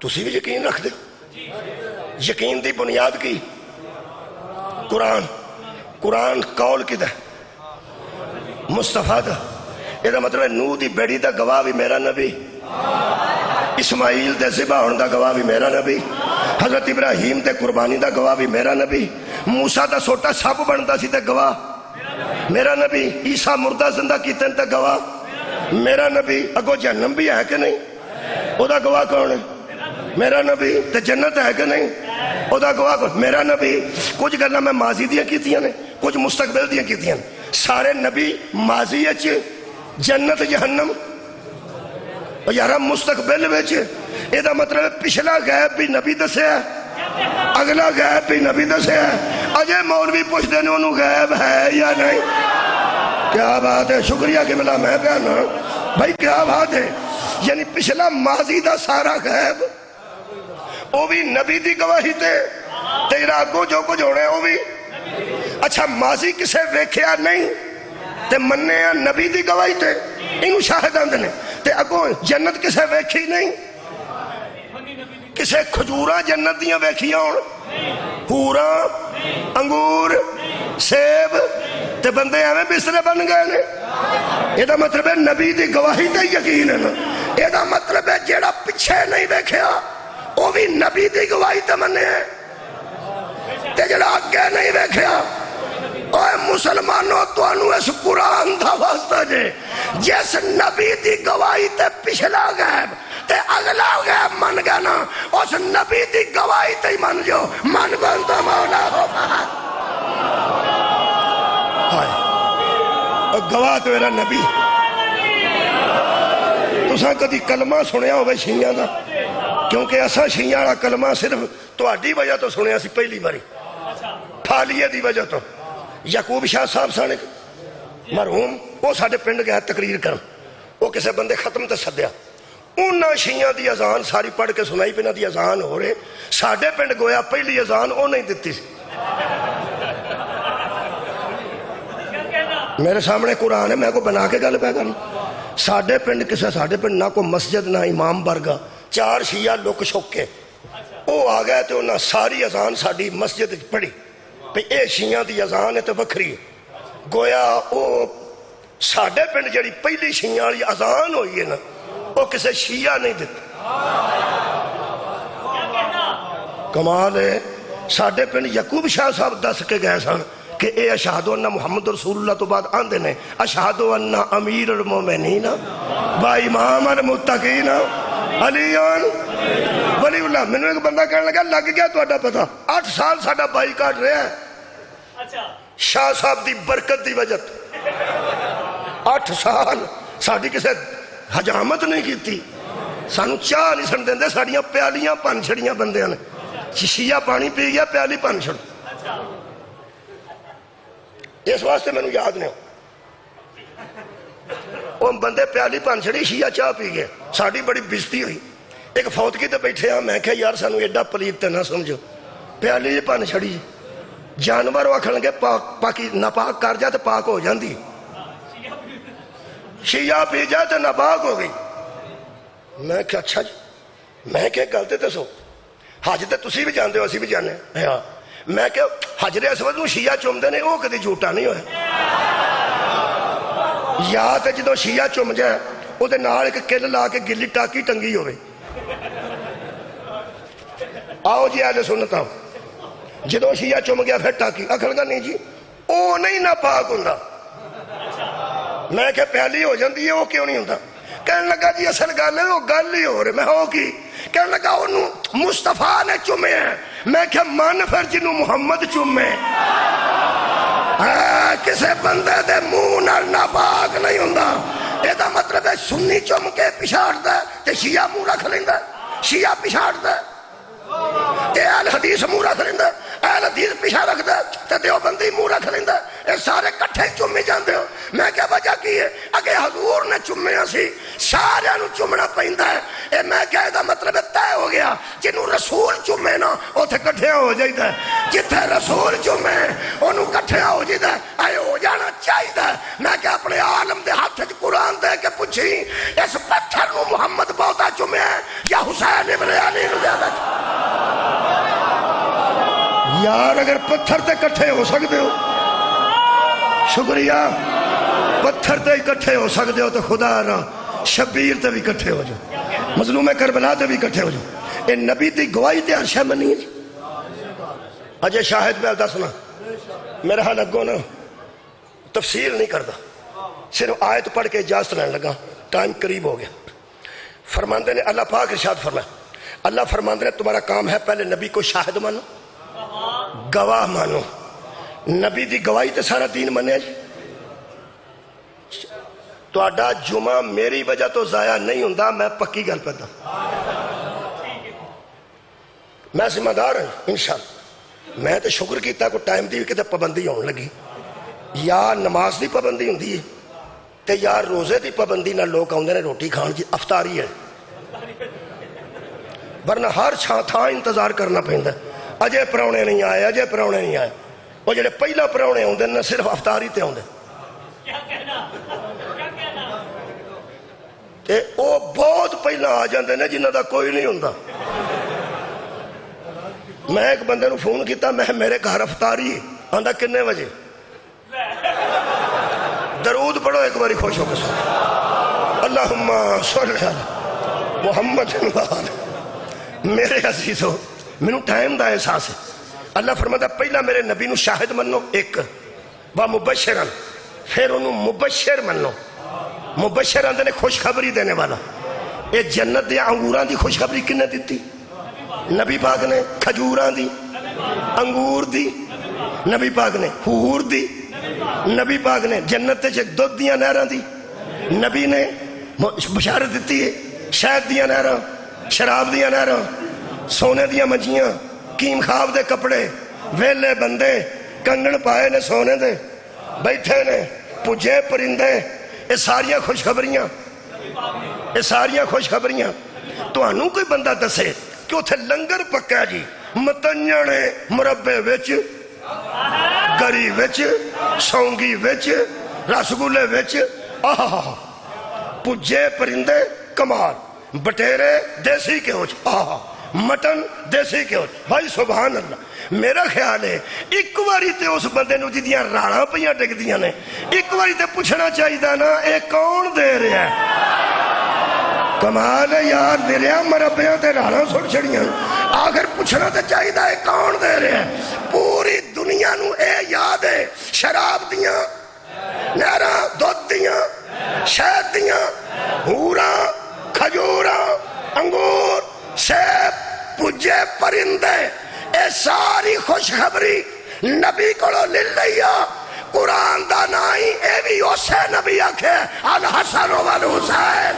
B: تسی بھی یقین رکھ دے. یقین دی بنیاد کی قرآن. قرآن قول کدا مصطفیٰ دا. یہ مطلب ہے نوح دی بیڑی دا گواہ بھی میرا نبی, اسماعیل دے ذبح ہونے دا گواہ بھی میرا نبی, حضرت ابراہیم دے قربانی دا گواہ بھی میرا نبی, موسیٰ دا سوٹا سب بنتا سی تے گواہ میرا نبی, عیسیٰ مردہ زندہ کیتے تے گواہ میرا نبی. اگو جہنم بھی ہے کہ نہیں, او دا گواہ کون ہے میرا نبی. تے جنت ہے کہ نہیں, او دا گواہ کون میرا نبی. کچھ گلاں میں ماضی دیاں کیتیاں نے, کچھ مستقبل دیاں کیتیاں نے. سارے نبی ماضی اچ جنت جہنم یارا مستقبل وچ. یہ دا مطلب ہے پچھلا غیب بھی نبی دسیا, اگلا غیب بھی نبی دسیا. اجے مولوی پوچھتے ہیں انہوں غیب ہے یا نہیں. کیا بات ہے, شکریہ کہ ملا میں کہنا بھائی کیا بات ہے. یعنی پچھلا ماضی دا سارا غیب وہ بھی نبی دی گواہی تے تیرا اگوں جو کچھ ہونے وہ بھی. اچھا ماضی کسے ویکھیا نہیں تے مننے نبی دی گواہی تے انہوں شاہد آندے نے. تے اگوں جنت کسے ویکھی نہیں, کسے کھجوراں جنت دیاں ویکھیاں ہون, حوراں انگور سیب تے بندے ایویں بسترے بن گئے نے. یہ دا مطلب ہے نبی دی گواہی تے یقین ہے نا. یہ دا مطلب ہے جیڑا پیچھے نہیں ویکھیا وہ بھی نبی دی گواہی تے مننے ہیں, تے جڑا اگے نہیں ویکھیا اوے مسلمانوں تانوں اس قرآن دا واسطہ جے جس نبی دی گواہی تے پچھلا غیب تے اگلا غیب من گیا نا, اس نبی دی گواہی تے ہی من جو من بنتا مولا ہو فہد. گواہ تو میرا نبی. تساں کدی کلمہ سنیا ہوئے شیعہ دا, کیونکہ اساں شیعہ والا کلمہ صرف تہاڈی وجہ تو سنیا سی پہلی باری, پھالیے دی وجہ تو. یعقوب شاہ صاحب سانے مرحوم وہ ساڈے پنڈ گیا تقریر کرن, وہ کسے بندے ختم تے سدیا, انہاں شیعہ دی اذان ساری پڑھ کے سنائی پہ انہاں دی اذان ہو رہے. ساڈے پنڈ گویا پہلی اذان وہ نہیں دتی سی. میرے سامنے قرآن ہے, میں کو بنا کے گل پہ کرنا. ساڈے پنڈ کسے ساڈے پنڈ نہ کوئی مسجد نہ امام برگا, 4 شیعہ لک چھک کے وہ آ گئے تو انہاں ساری اذان ساڈی مسجد پڑھی پہ اے شیعہ دی اذان ہے تو وکھری. گویا وہ ساڈے پنڈ جڑی پہلی شیعہ والی اذان ہوئی ہے نا وہ کسے شیعہ نہیں دیتا. کمال ہے. ساڈے پنڈ یعقوب شاہ صاحب دس کے گئے سن کہ اے اشہدو انہ محمد رسول اللہ تو بعد آندے نے اشہدو انہ امیر المومنین با امام المتقین علیان ولی اللہ. میں نے ایک بندہ کہنے لگا لگ گیا تو اڈا پتا 8 سال ساڈا بائی کاٹ رہا ہے شاہ صاحب دی برکت دی وجہ 8 سال ساڈی کسے حجامت نہیں کیتی, سانو چاہ نہیں سن دیندے, ساڑیاں پیالیاں پن چھڑیاں بندیاں نے. شیعہ پانی پی گیا پیالی پن چھڑ. اس واسطے میں نے یاد نہیں وہ بندے پیالی پن چھڑی شیعہ چاہ پی گئے. ساڑی بڑی بزتی ہوئی. ایک فوتگی تے بیٹھے ہاں, میں کہا یار سانو ایڈا پلیت تے نہ سمجھو, پیالی پن چھڑی جانور آکھن گے پاکی ناپاک کر جا تے پاک ہو جاندی, شیعہ پی جا تے ناپاک ہو گئی. میں کہا اچھا جی, میں کہا گلتے تے سو حج تے تسی بھی جاندے ہو اسی بھی جانے ہاں. میں کہ حجر اسود نو شیعہ چومدے نے وہ کدی جھوٹا نہیں ہویا. یا تے جدو شیعہ چوم جائے وہ دے نال ایک کل لا کے گلی ٹاکی ٹنگی ہوئے. آؤ جی اہل سنت آؤ, جدو شیعہ چوم گیا پھر ٹاکی آکھن گا نہیں جی وہ نہیں ناپاک ہوندا. میں کہ پیالی ہو جاندی ہے وہ کیوں نہیں ہوندا. کہنے لگا جی اصل گل ہے وہ گل ہی ہو رہے. میں ہو کی کہنے لگا انہوں مصطفیٰ نے چومے ہیں. میں کہ من پھر جنہوں محمد چومے کسے بندے دے منہ نال ناپاک نہیں ہوندا. یہ دا مطلب ہے سنی چوم کے پچھاڑ دا تے شیعہ منہ رکھ لیندا, شیعہ پچھاڑ دا تے اہل حدیث منہ رکھ لیندا, اہل حدیث پیچھا رکھ دا تے دیوبندی منہ رکھ لیندا. اے سارے کٹھے چومے جاندے ہو. میں کیا وجہ کی ہے اگے حضور نے چومیا سی سارے نو چومنا پیندا ہے. اے میں کیا دا مطلب طے ہو گیا جنوں رسول چومے نا اوتھے کٹھے ہو جائیدا, جتھے رسول چومے اونوں کٹھے ہو جائیدا. اے ہو جانا چاہیدا. میں کہ اپنے عالم دے ہاتھ پتھر تے کٹھے ہو سکتے ہو؟ شکریہ، پتھر تے کٹھے ہو سکتے ہو تو خدا را شبیر تے بھی کٹھے ہو جاؤ، مظلوم کربلا تے بھی کٹھے ہو جاؤ۔ اے نبی دی گواہی تے ہر شے منی ہے۔ اجے شاہد پہ دسنا، میرا حال اگوں نا تفسیر نہیں کرتا، صرف آیت پڑھ کے اجازت لین لگا، ٹائم قریب ہو گیا۔ فرماندے نے اللہ پاک ارشاد فرمایا، اللہ فرماندے نے تمہارا کام ہے پہلے نبی کو شاہد مانو، گواہ مانو۔ نبی دی گواہی تے سارا دین منیا جی۔ تہاڈا جمعہ میری وجہ تو ضائع نہیں ہوندا، میں پکی گل پہ میں ذمہ دار ہوں انشاءاللہ۔ میں تو شکر کیتا کو ٹائم دی کتے پابندی ہونے لگی، یا نماز دی پابندی ہوندی ہے تے یا روزے دی پابندی نہ لوگ آؤندے نے روٹی کھان جی افطاری ہے، ورنہ ہر تھان انتظار کرنا پیندا ہے۔ اجے پراؤنے نہیں آئے، اجے پراؤنے نہیں آئے۔ وہ جڑے پہلا پراؤنے ہوندے نہ صرف افطاری تے ہوندے تے او بہت پہلا آ جاندے نے جنہاں دا کوئی نہیں ہوندا۔ میں ایک بندے نو فون کیتا، میں میرے گھر افطاری آندا کنے بجے؟ درود پڑھو ایک باری خوش ہو کے سن، اللہم صلی علی محمد میرے عزیزو، مینوں ٹائم دا احساس ہے۔ اللہ فرماتا پہلا میرے نبی نو شاہد منو، ایک مبشرن، پھر انہوں مبشر منو۔ مبشر آندے نے خوشخبری دینے والا۔ اے جنت دے انگوراں دی خوشخبری کنے دیتی؟ نبی پاک نے۔ کھجوراں دی، انگور دی نبی پاک نے، حور دی نبی پاک نے، جنت تے دودھ دیاں نہراں دی نبی نے بشارت دیتی ہے، شہد دیاں نہراں، شراب دیاں نہراں، سونے دیاں منجیاں، کیم خواب دے کپڑے، ویلے بندے کنگن پائے نے سونے دے، بیٹھے نے پجے پرندے، اے ساریاں خوشخبریاں، اے ساریاں خوشخبریاں۔ تو انہوں کوئی بندہ دسے کہ اتھے لنگر پکا جی، متنجنے مربے وچ، گری وچ، سونگی وچ، رسگولے وچ، آہا پجے پرندے کمال، بٹیرے دیسی کے ہوچ، آہا مٹن دیسی کے ہوچ، بھائی سبحان اللہ۔ میرا خیال ہے ایک واری تے اس بندے نو جدیاں راڑاں پہیاں ڈگ دیاں نے، ایک واری تے پوچھنا چاہیے دا نا اے کون دے رہا ہے؟ کمال ہے یار، میرے مربیاں تے راڑاں سڑ چھڑیاں، آخر پوچھنا تے چاہیے دا اے کون دے رہا ہے؟ پوری دنیا نو اے یاد ہے، شراب دیاں نہراں، دودھ دیاں، شہد دیاں، حوراں، کھجوراں، انگور، سیب، پجے پرندے، اے ساری خوشخبری نبی کو لے لیا۔ قرآن دا نائی اے بھی اسے نبی آکھے الحسن والحسین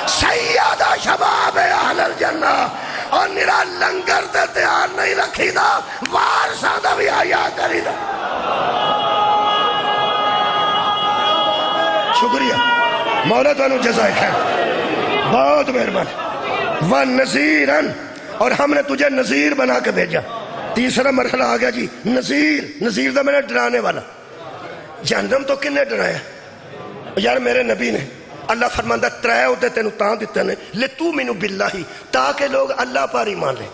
B: سیدہ شباب اہل الجنہ، اور نرا لنگر دے تیار نہیں رکھی دا، وارسہ دا بھی آیا کری دا۔ شکریہ مولا تو انہوں جزائے خیر، بہت مہربانی۔ وَنَذِيرًا، اور ہم نے تجھے نذیر بنا کے بھیجا۔ تیسرا مرحلہ آ گیا جی، نذیر۔ نذیر دا میں نے ڈرانے والا۔ جہنم تو کنے ڈرایا یار؟ میرے نبی نے۔ اللہ فرماندہ ترائے ہوتے تینوں تاں دیتے نے لِتُؤْمِنُوا بِاللَّهِ، تاکہ لوگ اللہ پر ایمان لیں۔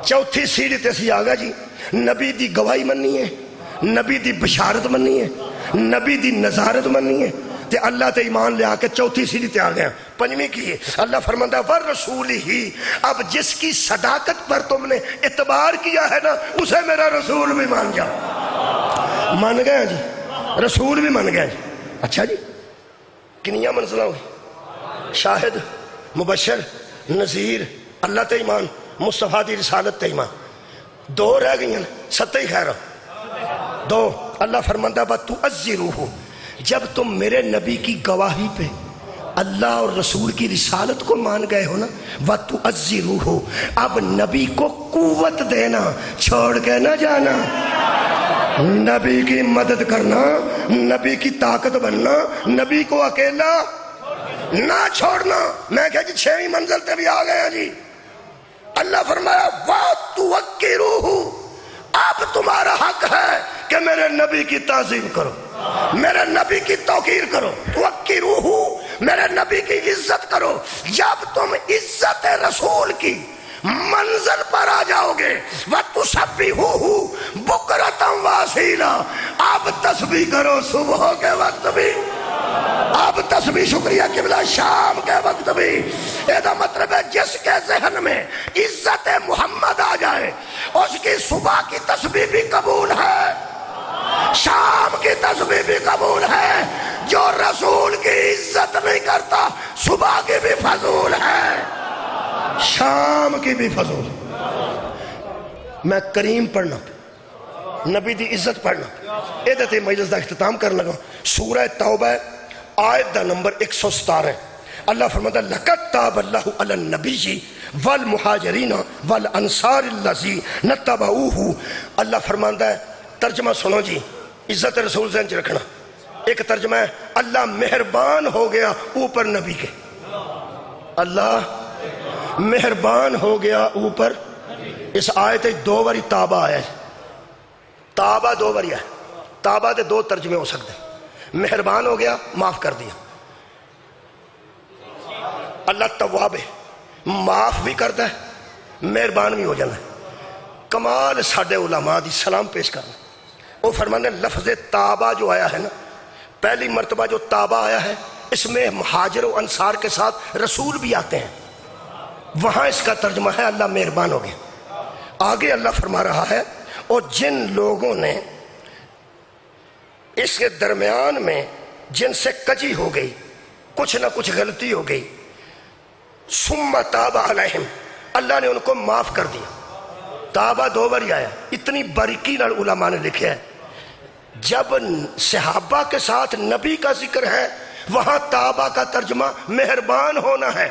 B: چوتھی سیڑھی تے سی آگا جی، نبی دی گواہی مننی ہے، نبی دی بشارت مننی ہے، نبی دی نظارت مننی ہے، تے اللہ تے ایمان لے آکے چوتھی سیڑھی تے آ گیا۔ پنجویں کی ہے، اللہ فرماندہ وَالرَّسُولِهِ، اب جس کی صداقت پر تم نے اعتبار کیا ہے نا، اسے میرا رسول بھی مان جاؤ۔ مان گئے جی، رسول بھی مان گئے جی۔ اچھا جی، کنیاں منزلہ ہوئی؟ شاہد، مبشر، نذیر، اللہ تے ایمان، مصطفیٰ دی رسالت تے ایمان، دو رہ گئی ہیں، ستہ ہی خیر دو۔ اللہ فرماندہ وَتُعَزِّرُوهُ، جب تم میرے نبی کی گواہی پہ اللہ اور رسول کی رسالت کو مان گئے ہو نا، وَتُعَزِّرُوهُ، اب نبی کو قوت دینا، چھوڑ کے نہ جانا، نبی کی مدد کرنا، نبی کی طاقت بننا، نبی کو اکیلا نہ چھوڑنا۔ میں کہا جی 6ویں منزل تے بھی آ گیا جی۔ اللہ فرمایا وَتُوَقِّرُوهُ، اب تمہارا حق ہے کہ میرے نبی کی تعظیم کرو، میرے نبی کی توقیر کرو۔ توقیروہ، میرے نبی کی عزت کرو۔ جب تم عزت رسول کی منزل پر آ جاؤ گے وَتُسَبِّحُوهُ بُكْرَةً وَأَصِيلًا، آپ تسبیح کرو صبح کے وقت بھی، آپ تسبیح شکریہ قبلہ شام کے وقت بھی۔ یہ مطلب ہے جس کے ذہن میں عزت محمد آ جائے اس کی صبح کی تسبیح بھی قبول ہے، شام کی تسبیح بھی قبول ہے۔ جو رسول کی عزت نہیں کرتا صبح کی بھی فضول ہے، شام کی بھی فضول۔ میں کریم پڑھنا، نبی دی عزت پڑھنا، یہ مجلس دا اختتام کرنے لگا۔ سورہ توبہ آیت دا نمبر 117، اللہ فرماتا ہے لَقَدْ تَابَ اللَّهُ عَلَى النَّبِيِّ وَالْمُحَاجِرِينَ وَالْأَنصَارِ الَّذِينَ اتَّبَعُوهُ۔ اللہ فرماتا ہے، ترجمہ سنو جی، عزت رسول ذہن چ رکھنا۔ ایک ترجمہ ہے اللہ مہربان ہو گیا اوپر نبی کے، اللہ مہربان ہو گیا اوپر۔ اس آیت دو باری تابہ آیا ہے، تابہ دو باری ہے، تابہ دے دو ترجمے ہو سکتے ہیں، مہربان ہو گیا معاف کر دیا۔ اللہ تواب ہے، معاف بھی کرتا ہے مہربان بھی ہو جانا ہے۔ کمال ساڈے علماء دی سلام پیش کرنا، وہ فرمانے لفظ تابہ جو آیا ہے نا، پہلی مرتبہ جو تابہ آیا ہے اس میں مہاجر و انصار کے ساتھ رسول بھی آتے ہیں، وہاں اس کا ترجمہ ہے اللہ مہربان ہو گیا۔ آگے اللہ فرما رہا ہے اور جن لوگوں نے اس کے درمیان میں جن سے کجی ہو گئی، کچھ نہ کچھ غلطی ہو گئی، ثم تاب علیہم، اللہ نے ان کو معاف کر دیا۔ تابہ دو باری آیا، اتنی باریکی نال علماء نے لکھا ہے۔ جب صحابہ کے ساتھ نبی کا ذکر ہے وہاں تابہ کا ترجمہ مہربان ہونا ہے،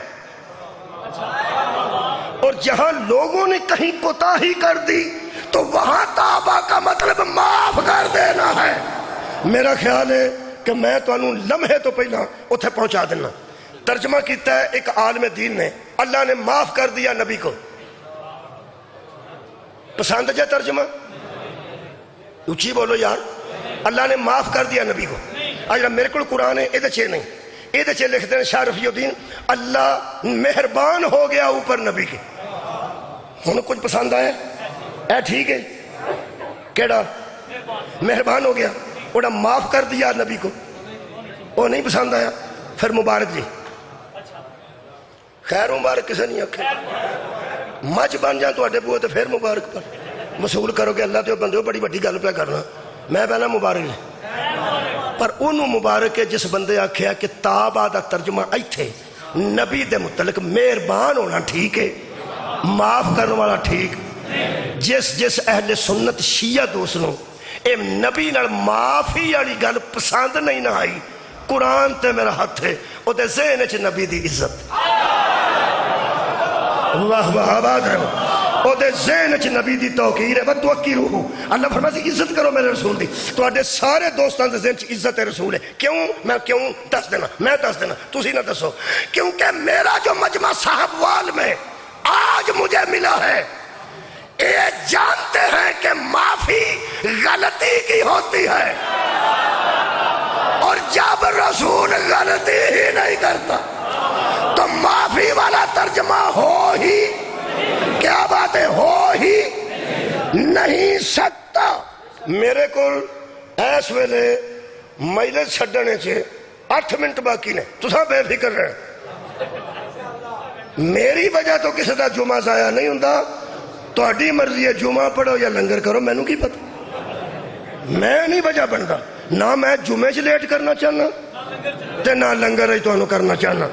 B: اور جہاں لوگوں نے کہیں کوتاہی کر دی تو وہاں تابہ کا مطلب معاف کر دینا ہے۔ میرا خیال ہے کہ میں تو لمحے تو پہلا اتھے پہنچا دینا۔ ترجمہ کیتا ہے ایک عالم دین نے، اللہ نے معاف کر دیا نبی کو۔ پسند جائے ترجمہ؟ اچھی بولو یار، اللہ نے معاف کر دیا نبی کو۔ آج میرے کو قرآن ہے یہ چھے نہیں، یہ چھے لکھتے ہیں شاہ رفیع الدین اللہ مہربان ہو گیا اوپر نبی کے۔ ہوں کچھ پسند آیا اے ٹھیک ہے، کیڑا مہربان ہو گیا، وہ معاف کر دیا نبی کو، وہ نہیں پسند آیا، پھر مبارک جی، خیر مبارک کسے نہیں آکھے، مجھ بن جائیں تو اڈے بوئے تو پھر مبارک پر وصول کرو کہ اللہ تو بندے بڑی بڑی گل پہ کرنا، میں پہلا مبارک جی۔ پر انہوں مبارک ہے جس بندے آکھیا کہ تابہ دا ترجمہ ایتھے نبی دے متعلق مہربان ہونا ٹھیک ہے، معاف کرنے والا ٹھیک۔ جس اہل سنت شیعہ دوستوں اے نبی نال معافی والی گل پسند نہیں نہ آئی، قرآن تے میرا ہاتھ ہے، او دے ذہن وچ نبی دی عزت، اللہ آباد ہے، او دے ذہن وچ نبی دی توقیر ہے، وَتُوَقِّرُوهُ، اللہ فرماتا ہے عزت کرو میرے رسول دی۔ تو اڈے سارے دوستان دے ذہن وچ عزت رسول ہے، کیوں؟ میں کیوں دس دینا، میں دس دینا، تسی نہ دسو، کیونکہ میرا جو مجمع صاحب وال میں آج مجھے ملا ہے، یہ جانتے ہیں کہ معافی غلطی کی ہوتی ہے، اور جب رسول غلطی ہی نہیں کرتا تو معافی والا ترجمہ ہو ہی، کیا بات ہے، ہو ہی نہیں سکتا۔ میرے کو ایس ویلے مجلس چھڈنے چھے 8 منٹ باقی نے، تساں بے فکر رہے، میری وجہ تو کسی دا جمعہ ضائع نہیں ہوندا، تو اڈی مرضی ہے جمعہ پڑھو یا لنگر کرو، میں نو کی پتہ، میں نہیں وجہ بندا، نہ میں جمعے چ لیٹ کرنا چاہنا تے نہ لنگر تو انہوں کرنا چاہنا۔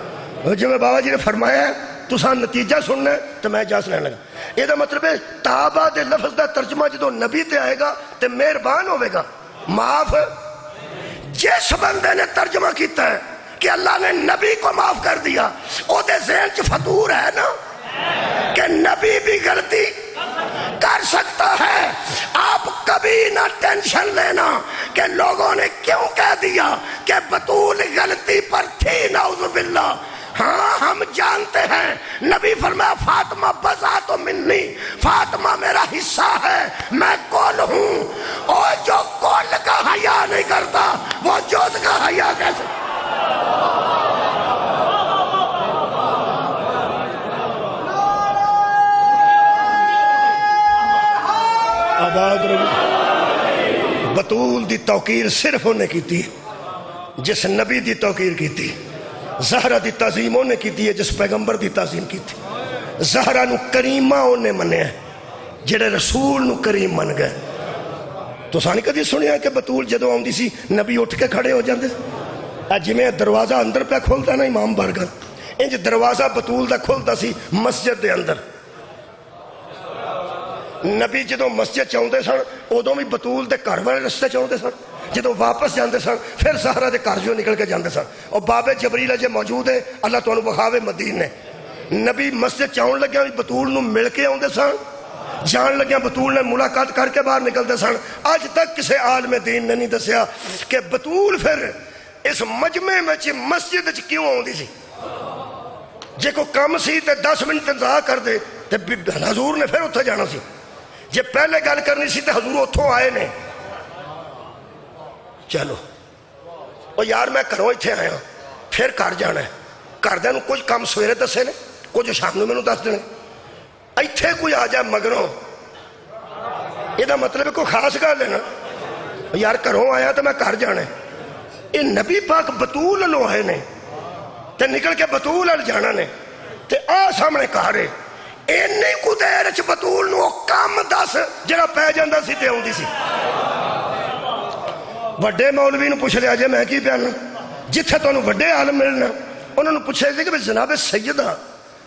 B: جو میں بابا جی نے فرمایا ہے تساں نتیجہ سننا ہے تو میں اجازت لینے لگا۔ یہ مطلب ہے تابہ دے لفظ دا ترجمہ جدو نبی تے آئے گا تے مہربان ہوئے گا، معاف۔ جس بندے نے ترجمہ کیتا ہے کہ اللہ نے نبی کو معاف کر دیا، او دے ذہن چ فطور ہے نا کہ نبی بھی غلطی کر سکتا ہے۔ آپ کبھی نہ ٹینشن لینا کہ لوگوں نے کیوں کہہ دیا کہ بطول غلطی پر تھی، نعوذ باللہ۔ ہاں ہم جانتے ہیں، نبی فرمایا فاطمہ بضعۃ منی، فاطمہ میرا حصہ ہے، میں کل ہوں، اور جو کل کا حیا نہیں کرتا وہ جز کا حیا کیسے؟ آباد رہو۔ بطول دی توقیر صرف انہیں کیتی جس نبی دی توقیر کیتی، زہرا دی تعظیم انہیں کیتی ہے جس پیغمبر دی تعظیم کیتی۔ زہرا نو کریمہ انہیں منیا ہے جڑے رسول نو کریم من گئے۔ تو سانی کدی سنیا کہ بطول جدو آؤندی سی نبی اٹھ کے کھڑے ہو جاندے؟ جی میں دروازہ اندر پہ کھولتا نا امام بارگاہ، انج دروازہ بطول دا کھولتا سی مسجد دے اندر۔ نبی جدو مسجد چاہتے سن ادو بھی بطول دے گھر والے رستے چاہتے سن، جدو واپس جاندے سن پھر زہرا دے گھر جو نکل کے جاندے سن۔ اور بابے جبریل اجے موجود ہے، اللہ تانوں بخاوے مدینے۔ نبی مسجد چاہن لگیا بطول نو مل کے آندے سن، جان لگیا بطول نے ملاقات کر کے باہر نکلتے سن۔ آج تک کسی عالم دین نے نہیں دسیا کہ بطول پھر اس مجمع میں مسجد کیوں آندی سی۔ جے کو کم سی تے 10 منٹ انتظار کر دے تے حضور نے پھر اتھے جانا سی۔ جے پہلے گل کرنی سی تے حضور اتھوں آئے نے۔ چلو او یار میں گھروں اتھے آیا پھر گھر جانا ہے، گھردیاں نوں کچھ کم سویرے دسے نے، کچھ شام نوں مینوں دس دینے۔ ایتھے کوئی آ جائے مگروں یہ مطلب کوئی خاص گل ہے نا، یار گھروں آیا تو میں گھر جانا ہے۔ یہ نبی پاک بطول لو آئے نے تے نکل کے بطول ال جانا نے تے آ سامنے گھر ہے۔ اینی کو دیر چ بطول نو کم دس جڑا پہ جاندا سی تے آوندی سی۔ وڈے مولوی نو پوچھ لیا جے میں کی پیانا، جتھے تانوں وڈے عالم ملنا انہوں نے پوچھا سی کہ جناب سیدہ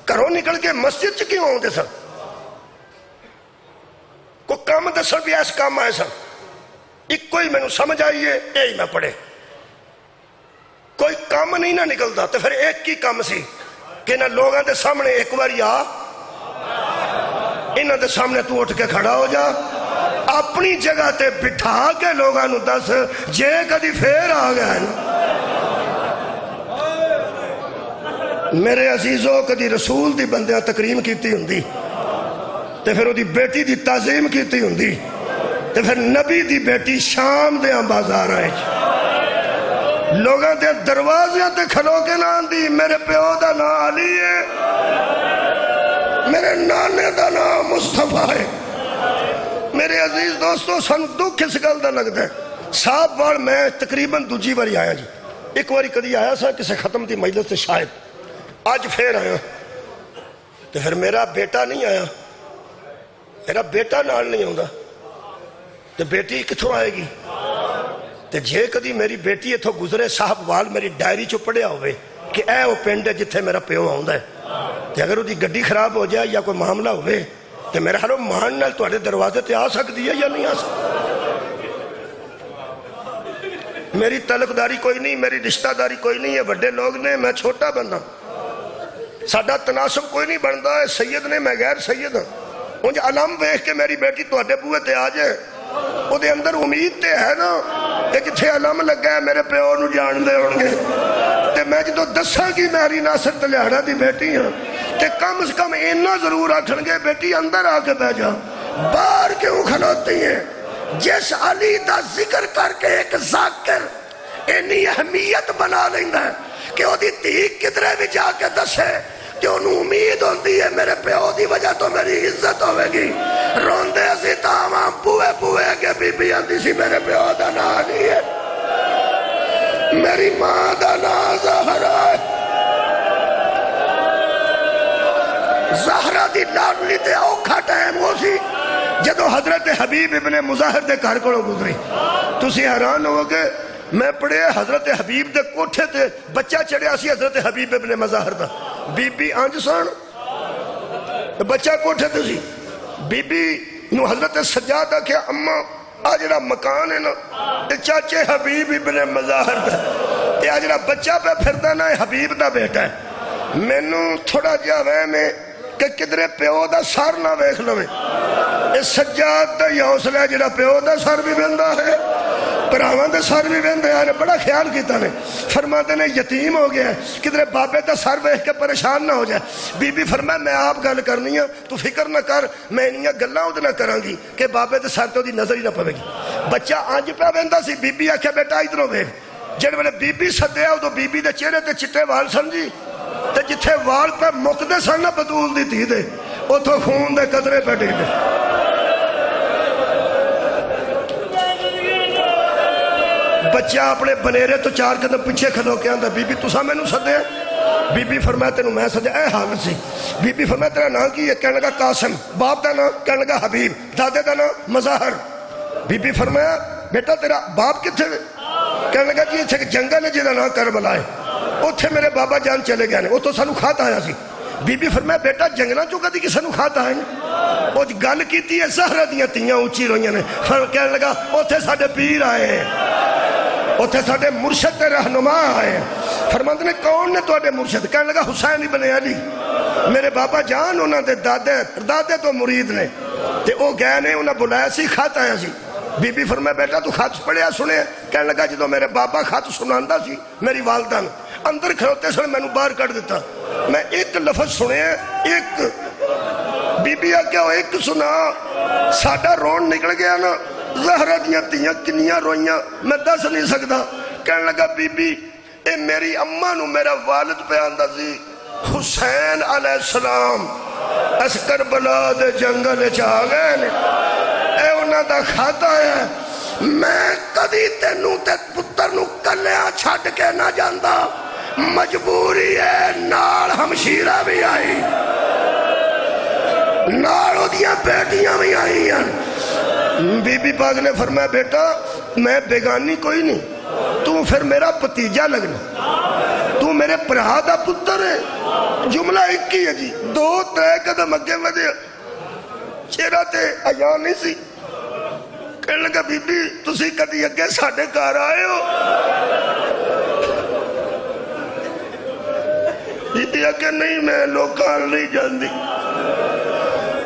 B: گھروں نکل کے مسجد چ کیوں آتے سن؟ کوئی کام دسن بھی ایس کام آئے سن، ایک کوئی میں سمجھ آئیے یہی میں پڑھے۔ کوئی کام نہیں نہ نکلتا تو پھر ایک ہی کام سی کہ نہ لوگوں دے سامنے ایک بار آ، انہوں دے سامنے تو اٹھ کے کھڑا ہو جا، اپنی جگہ تے بٹھا کے لوگوں نو دس جے کدی پھر آ گیا ہے نا۔ میرے عزیزو کدی رسول دی بندیاں تکریم کیتی ہوندی تے پھر وہ دی بیٹی دی تعظیم کیتی ہوندی تے پھر نبی دی بیٹی شام دیاں بازار آئے لوگاں دے دروازے تے کھلو کے نہ آندی میرے پیو دا نام علی ہے، میرے نانے دا نام مصطفیٰ ہے۔ میرے عزیز دوستو سن دکھ اس گل دا لگتا ہے۔ صاحب بار میں تقریباً دوجی باری آیا جی، ایک باری کدی آیا سا کسے ختم دی مجلس سے شاید، آج پھر آیا تو پھر میرا بیٹا نہیں آیا، میرا بیٹا نال نہیں ہوندا تو بیٹی کتھوں آئے گی؟ تے جے کدی میری بیٹی اتھوں گزرے صاحب وال میری ڈائری چو پڑھیا ہوئے کہ اے وہ پنڈ ہے جتھے میرا پیو آوندا ہے، تے اگر وہ دی گڈی خراب ہو جائے یا کوئی معاملہ ہوئے تے میرا حالو مان نال تواڈے دروازے تے آ سکتی ہے یا نہیں آ سکتی؟ میری تعلقداری کوئی نہیں، میری رشتہ داری کوئی نہیں ہے، بڑے لوگ نے، میں چھوٹا بندہ، ساڈا تناسب کوئی نہیں بنتا ہے، سید نے میں غیر سید ہوں۔ انج علم ویکھ کے میری بیٹی تواڈے بوئے تے آ جائے وہ دے اندر امید تے ہے نا کہ جتھے علم لگا ہے میرے پیو نو جان دے ہون گے تے میں جدو دساں کی میری ناصر تلیاڑا دی بیٹی ہوں تے کم از کم اینا ضرور آکھن گے بیٹی اندر آ کے بہ جا، باہر کیوں کھلوتی ہیں؟ جس علی دا ذکر کر کے ایک ذاکر اینی اہمیت بنا لینا ہے کہ وہ دی تھی کدرے بھی جا کے دسے کہ انہوں امید ہوندی ہے میرے پیو دی وجہ تو میری عزت ہوئے گی۔ روندے سی تاواں بوئے بوئے کے بی بی آندی سی میرے پیو دا نا نہیں ہے، میری ماں دا نا زہرا ہے۔ زہرا دی لاڈلی تے اوکھا ٹائم ہو سی جدو حضرت حبیب ابن مظاہر دے گھر کولوں گزری۔ تسی حیران ہو گے، میں پڑھے حضرت حبیب دے کوٹھے تے بچہ چڑھیا سی حضرت حبیب ابن مظاہر دا، بی بی آنج سان بچہ کوٹھے تے سی، بی بی نو حضرت سجاد آکھیا اماں آجڑا مکان ہے نا تے چاچے حبیب ابن مظاہر دا تے آجڑا بچہ پہ پھردا نا حبیب دا بیٹا ہے۔ میں نو تھوڑا جا وہم ہے کہ کدرے پیو دا سر نہ ویکھ لوے، اے سجاد دا ہی حوصلہ ہے جڑا پیو دا سر بھی بندا ہے پراوان دے سر بھی بندے آنے، بڑا خیال کیتا نے، فرماتے نے یتیم ہو گیا ہے کدھر بابے دا سر ویکھ کے پریشان نہ ہو جائے۔ بی بی فرمایا میں آپ گل کرنی ہے تو فکر نہ کر، میں انہیاں گلاں اودے نہ کراں گی کہ بابے دے سر تو دی نظر ہی نہ پوے گی۔ بچہ آنج پہ ویندا سی، بی بی آکھیا بیٹا ادھروں ویکھ، جڑے ویلے بی بی سدیا ادو بی بی دے چہرے تے چٹے وال سمجھی تے جتھے وال پہ مکدے سن نہ بطول دی تھی دے اتھوں خون دے قطرے پہ ڈگدے۔ بچہ اپنے بنیرے تو 4 قدم پیچھے کھلو کے آندا بی بی تسا مینوں سدیا؟ بی بی فرمایا تینوں میں سدیا؟ اے حال سی۔ بی بی فرمایا تیرا نام کی ہے؟ کہنے لگا قاسم۔ باپ دا نام؟ کہنے لگا حبیب۔ دادے دا نام؟ مظاہر۔ بی بی فرمایا بیٹا تیرا باپ کتنے؟ کہنے لگا جی اتنے جنگل ہے جہاں نام کربلا ہے، اتنے میرے بابا جان چلے گئے نے، وہ تو سانو کھات آیا سی۔ بی بی فرمایا بیٹا جنگلاں چوں کدی کسے نوں کھات آئے نے؟ وہ گل کیتی ہے زہرا دیاں تیاں اونچی روئیاں نے۔ کہنے لگا اتنے ساڈے پیر آئے ہیں، اتنے ساڈے مرشد تے رہنما آئے ہیں۔ فرماندے نے کون نے تواڈے مرشد؟ کہنے لگا حسین ابن علی، میرے بابا جان انہاں دے دادے تو مرید نے، تے او گئے نے انہاں بلایا سی، خط آیا سی۔ بی بی فرمایا بیٹا تو خط پڑھیا سنیا؟ کہنے لگا جدو میرے بابا خط سناندا سی میری والدہ نے اندر کھڑوتے سن مینوں باہر کر دیتا، میں ایک لفظ سنیا، ایک۔ بی بی آکھیا ایک سنا، ساڈا رون نکل گیا نا، زہرا دیاں تیاں کنیاں روئیاں میں دس نہیں سکتا۔ کہنے لگا بی بی اے میری اماں نو میرا والد پہ آندا سی حسین علیہ السلام اس کربلا دے جنگل وچ آ گئے نے، اے انہاں دا خط آیا ہے، میں کدی تینوں تے پتر نو کلیاں چھڈ کے نہ جاندا، مجبوری ہے، نال ہمشیرہ بھی آئی، نال اودیاں بیٹیاں بھی آئی ہیں۔ بی بی پاک نے فرمایا بیٹا میں بیگانی کوئی نہیں، تو پھر میرا بھتیجا لگنا، تو میرے بھرا دا پتر ہے۔ جملہ ایک ہی ہے جی، 2-3 قدم اگے ودے، چہرہ تے حیا نہیں سی۔ کہنے لگا بی بی تسی کدی اگے ساڈے گھر آئے ہو؟ بی بی اگے نہیں میں لوکاں نہیں جاندی۔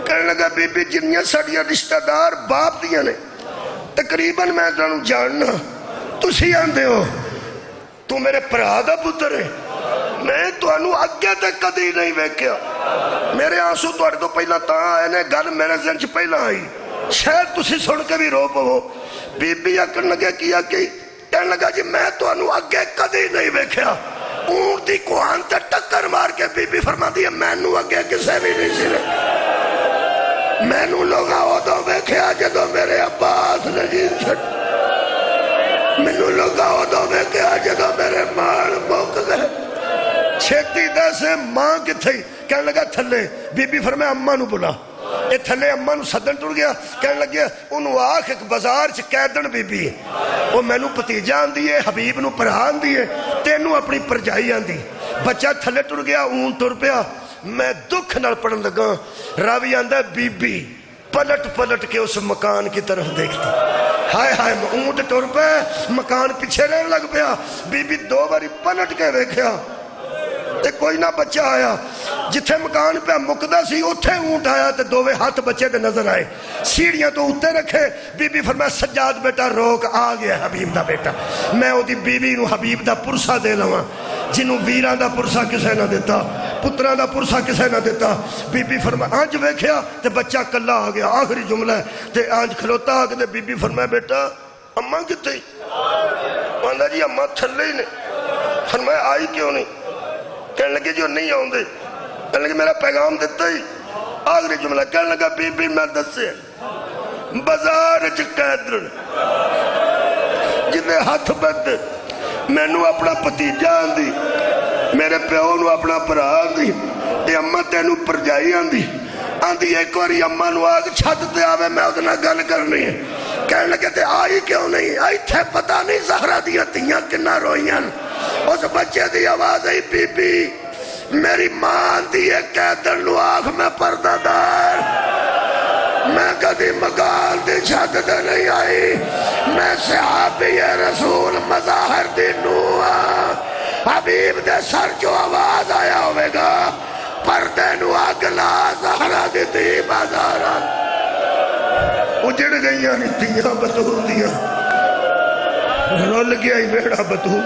B: کہنے لگا بی بی جنیاں ساڈیاں رشتہ دار باپ دیاں نے تقریباً میں تانوں جاننا، تسی آندے ہو تو میرے بھرا دا پتر ہے، میں تانوں اگے تے کدی نہیں ویکھیا، میرے آنسو تواڈے تو پہلا تاں آئے نے، گل میرے ذہن چ پہلا آئی، شاید تسی سن کے بھی رو پو۔ بی بی آکھن لگا کیا کہ کہنے لگا جی میں تانوں اگے کدی نہیں ویکھیا، اونٹ دی کوہان تے ٹکر مار کے بی بی فرماندی ہے مینوں اگے کسے بھی نہیں سی ویکھیا، مینوں لوگاں اودوں ویکھیا جدوں میرے عباس نگین چھڈ، مینوں لوگاں اودوں ویکھیا جدوں میرے مال مک گئے۔ چھیتی دس ماں کتھے؟ کہنے لگا تھلے۔ بی بی فرمایا اماں نو بلا، اے تھلے اماں نو سدن ٹر گیا، کہنے لگیا انہوں آکھ ایک بازار چ قیدن بی بی ہے، وہ مینوں بھتیجا آندی ہے، حبیب نو بھرا آندی ہے، تینوں اپنی پرجائی آندی۔ بچہ تھلے ٹر گیا، اون ٹر پیا، میں دکھ نال پڑھن لگا، راوی آندا بی بی پلٹ پلٹ کے اس مکان کی طرف دیکھتی، ہائے ہائے اونٹ ٹر پہ مکان پیچھے رہن لگ پیا۔ بی بی 2 باری پلٹ کے ویکھیا تے کوئی نہ بچہ آیا، جتھے مکان پہ مکدا سی اتھے اونٹ آیا تے 2 ہاتھ بچے دے نظر آئے، سیڑھیاں تو اتے رکھے۔ بی بی فرمایا سجاد بیٹا روک، آ گیا حبیب دا بیٹا، میں او دی بی بی نو حبیب دا پرسا دے لواں، جنوں ویراں دا پرسا کسے نہ دیتا، پتراں دا پرسا کسے نہ دیتا۔ بی بی فرمایا آنج ویکھیا تے بچہ کلا آ گیا، آخری جملہ ہے تے آنج کھلوتا آ کے بی بی فرمایا بیٹا اماں کتے؟ آندا جی اماں تھلے ہی نے۔ فرمایا آئی کیوں نہیں؟ کہنے لگے جو نہیں آؤں دے، کہنے لگے میرا پیغام دیتا ہی، آخری جملہ کہنے لگا بی بی میں دسے بازار قیدن جنہیں ہاتھ بند مینوں اپنا بھتیجا آندی، میرے پیو نو اپنا بھرا آندی، تے اماں تینوں پرجائی آندی ایک واری اماں نو آگ چھت تے آوے میں اس نال گل کرنی ہے۔ کہنے لگے تے آئی کیوں نہیں؟ آئی تھے پتہ نہیں زہرا دیاں تیاں کنا روئیاں، اس بچے دی آواز آئی بی بی میری ماں آندی ہے قیدن نو آخ میں پردہ دار، میں کدی مکان دی چھت تے نہیں آئی، میں صحابی رسول مظاہر دی نوح، حبیب دے سر جو آواز آیا ہوئے گا پردے نو آگ لا زہرا دیتی بازاران اجڑ گئیاں نتیاں بطول دیاں، رول گیا ہی بیڑا بطول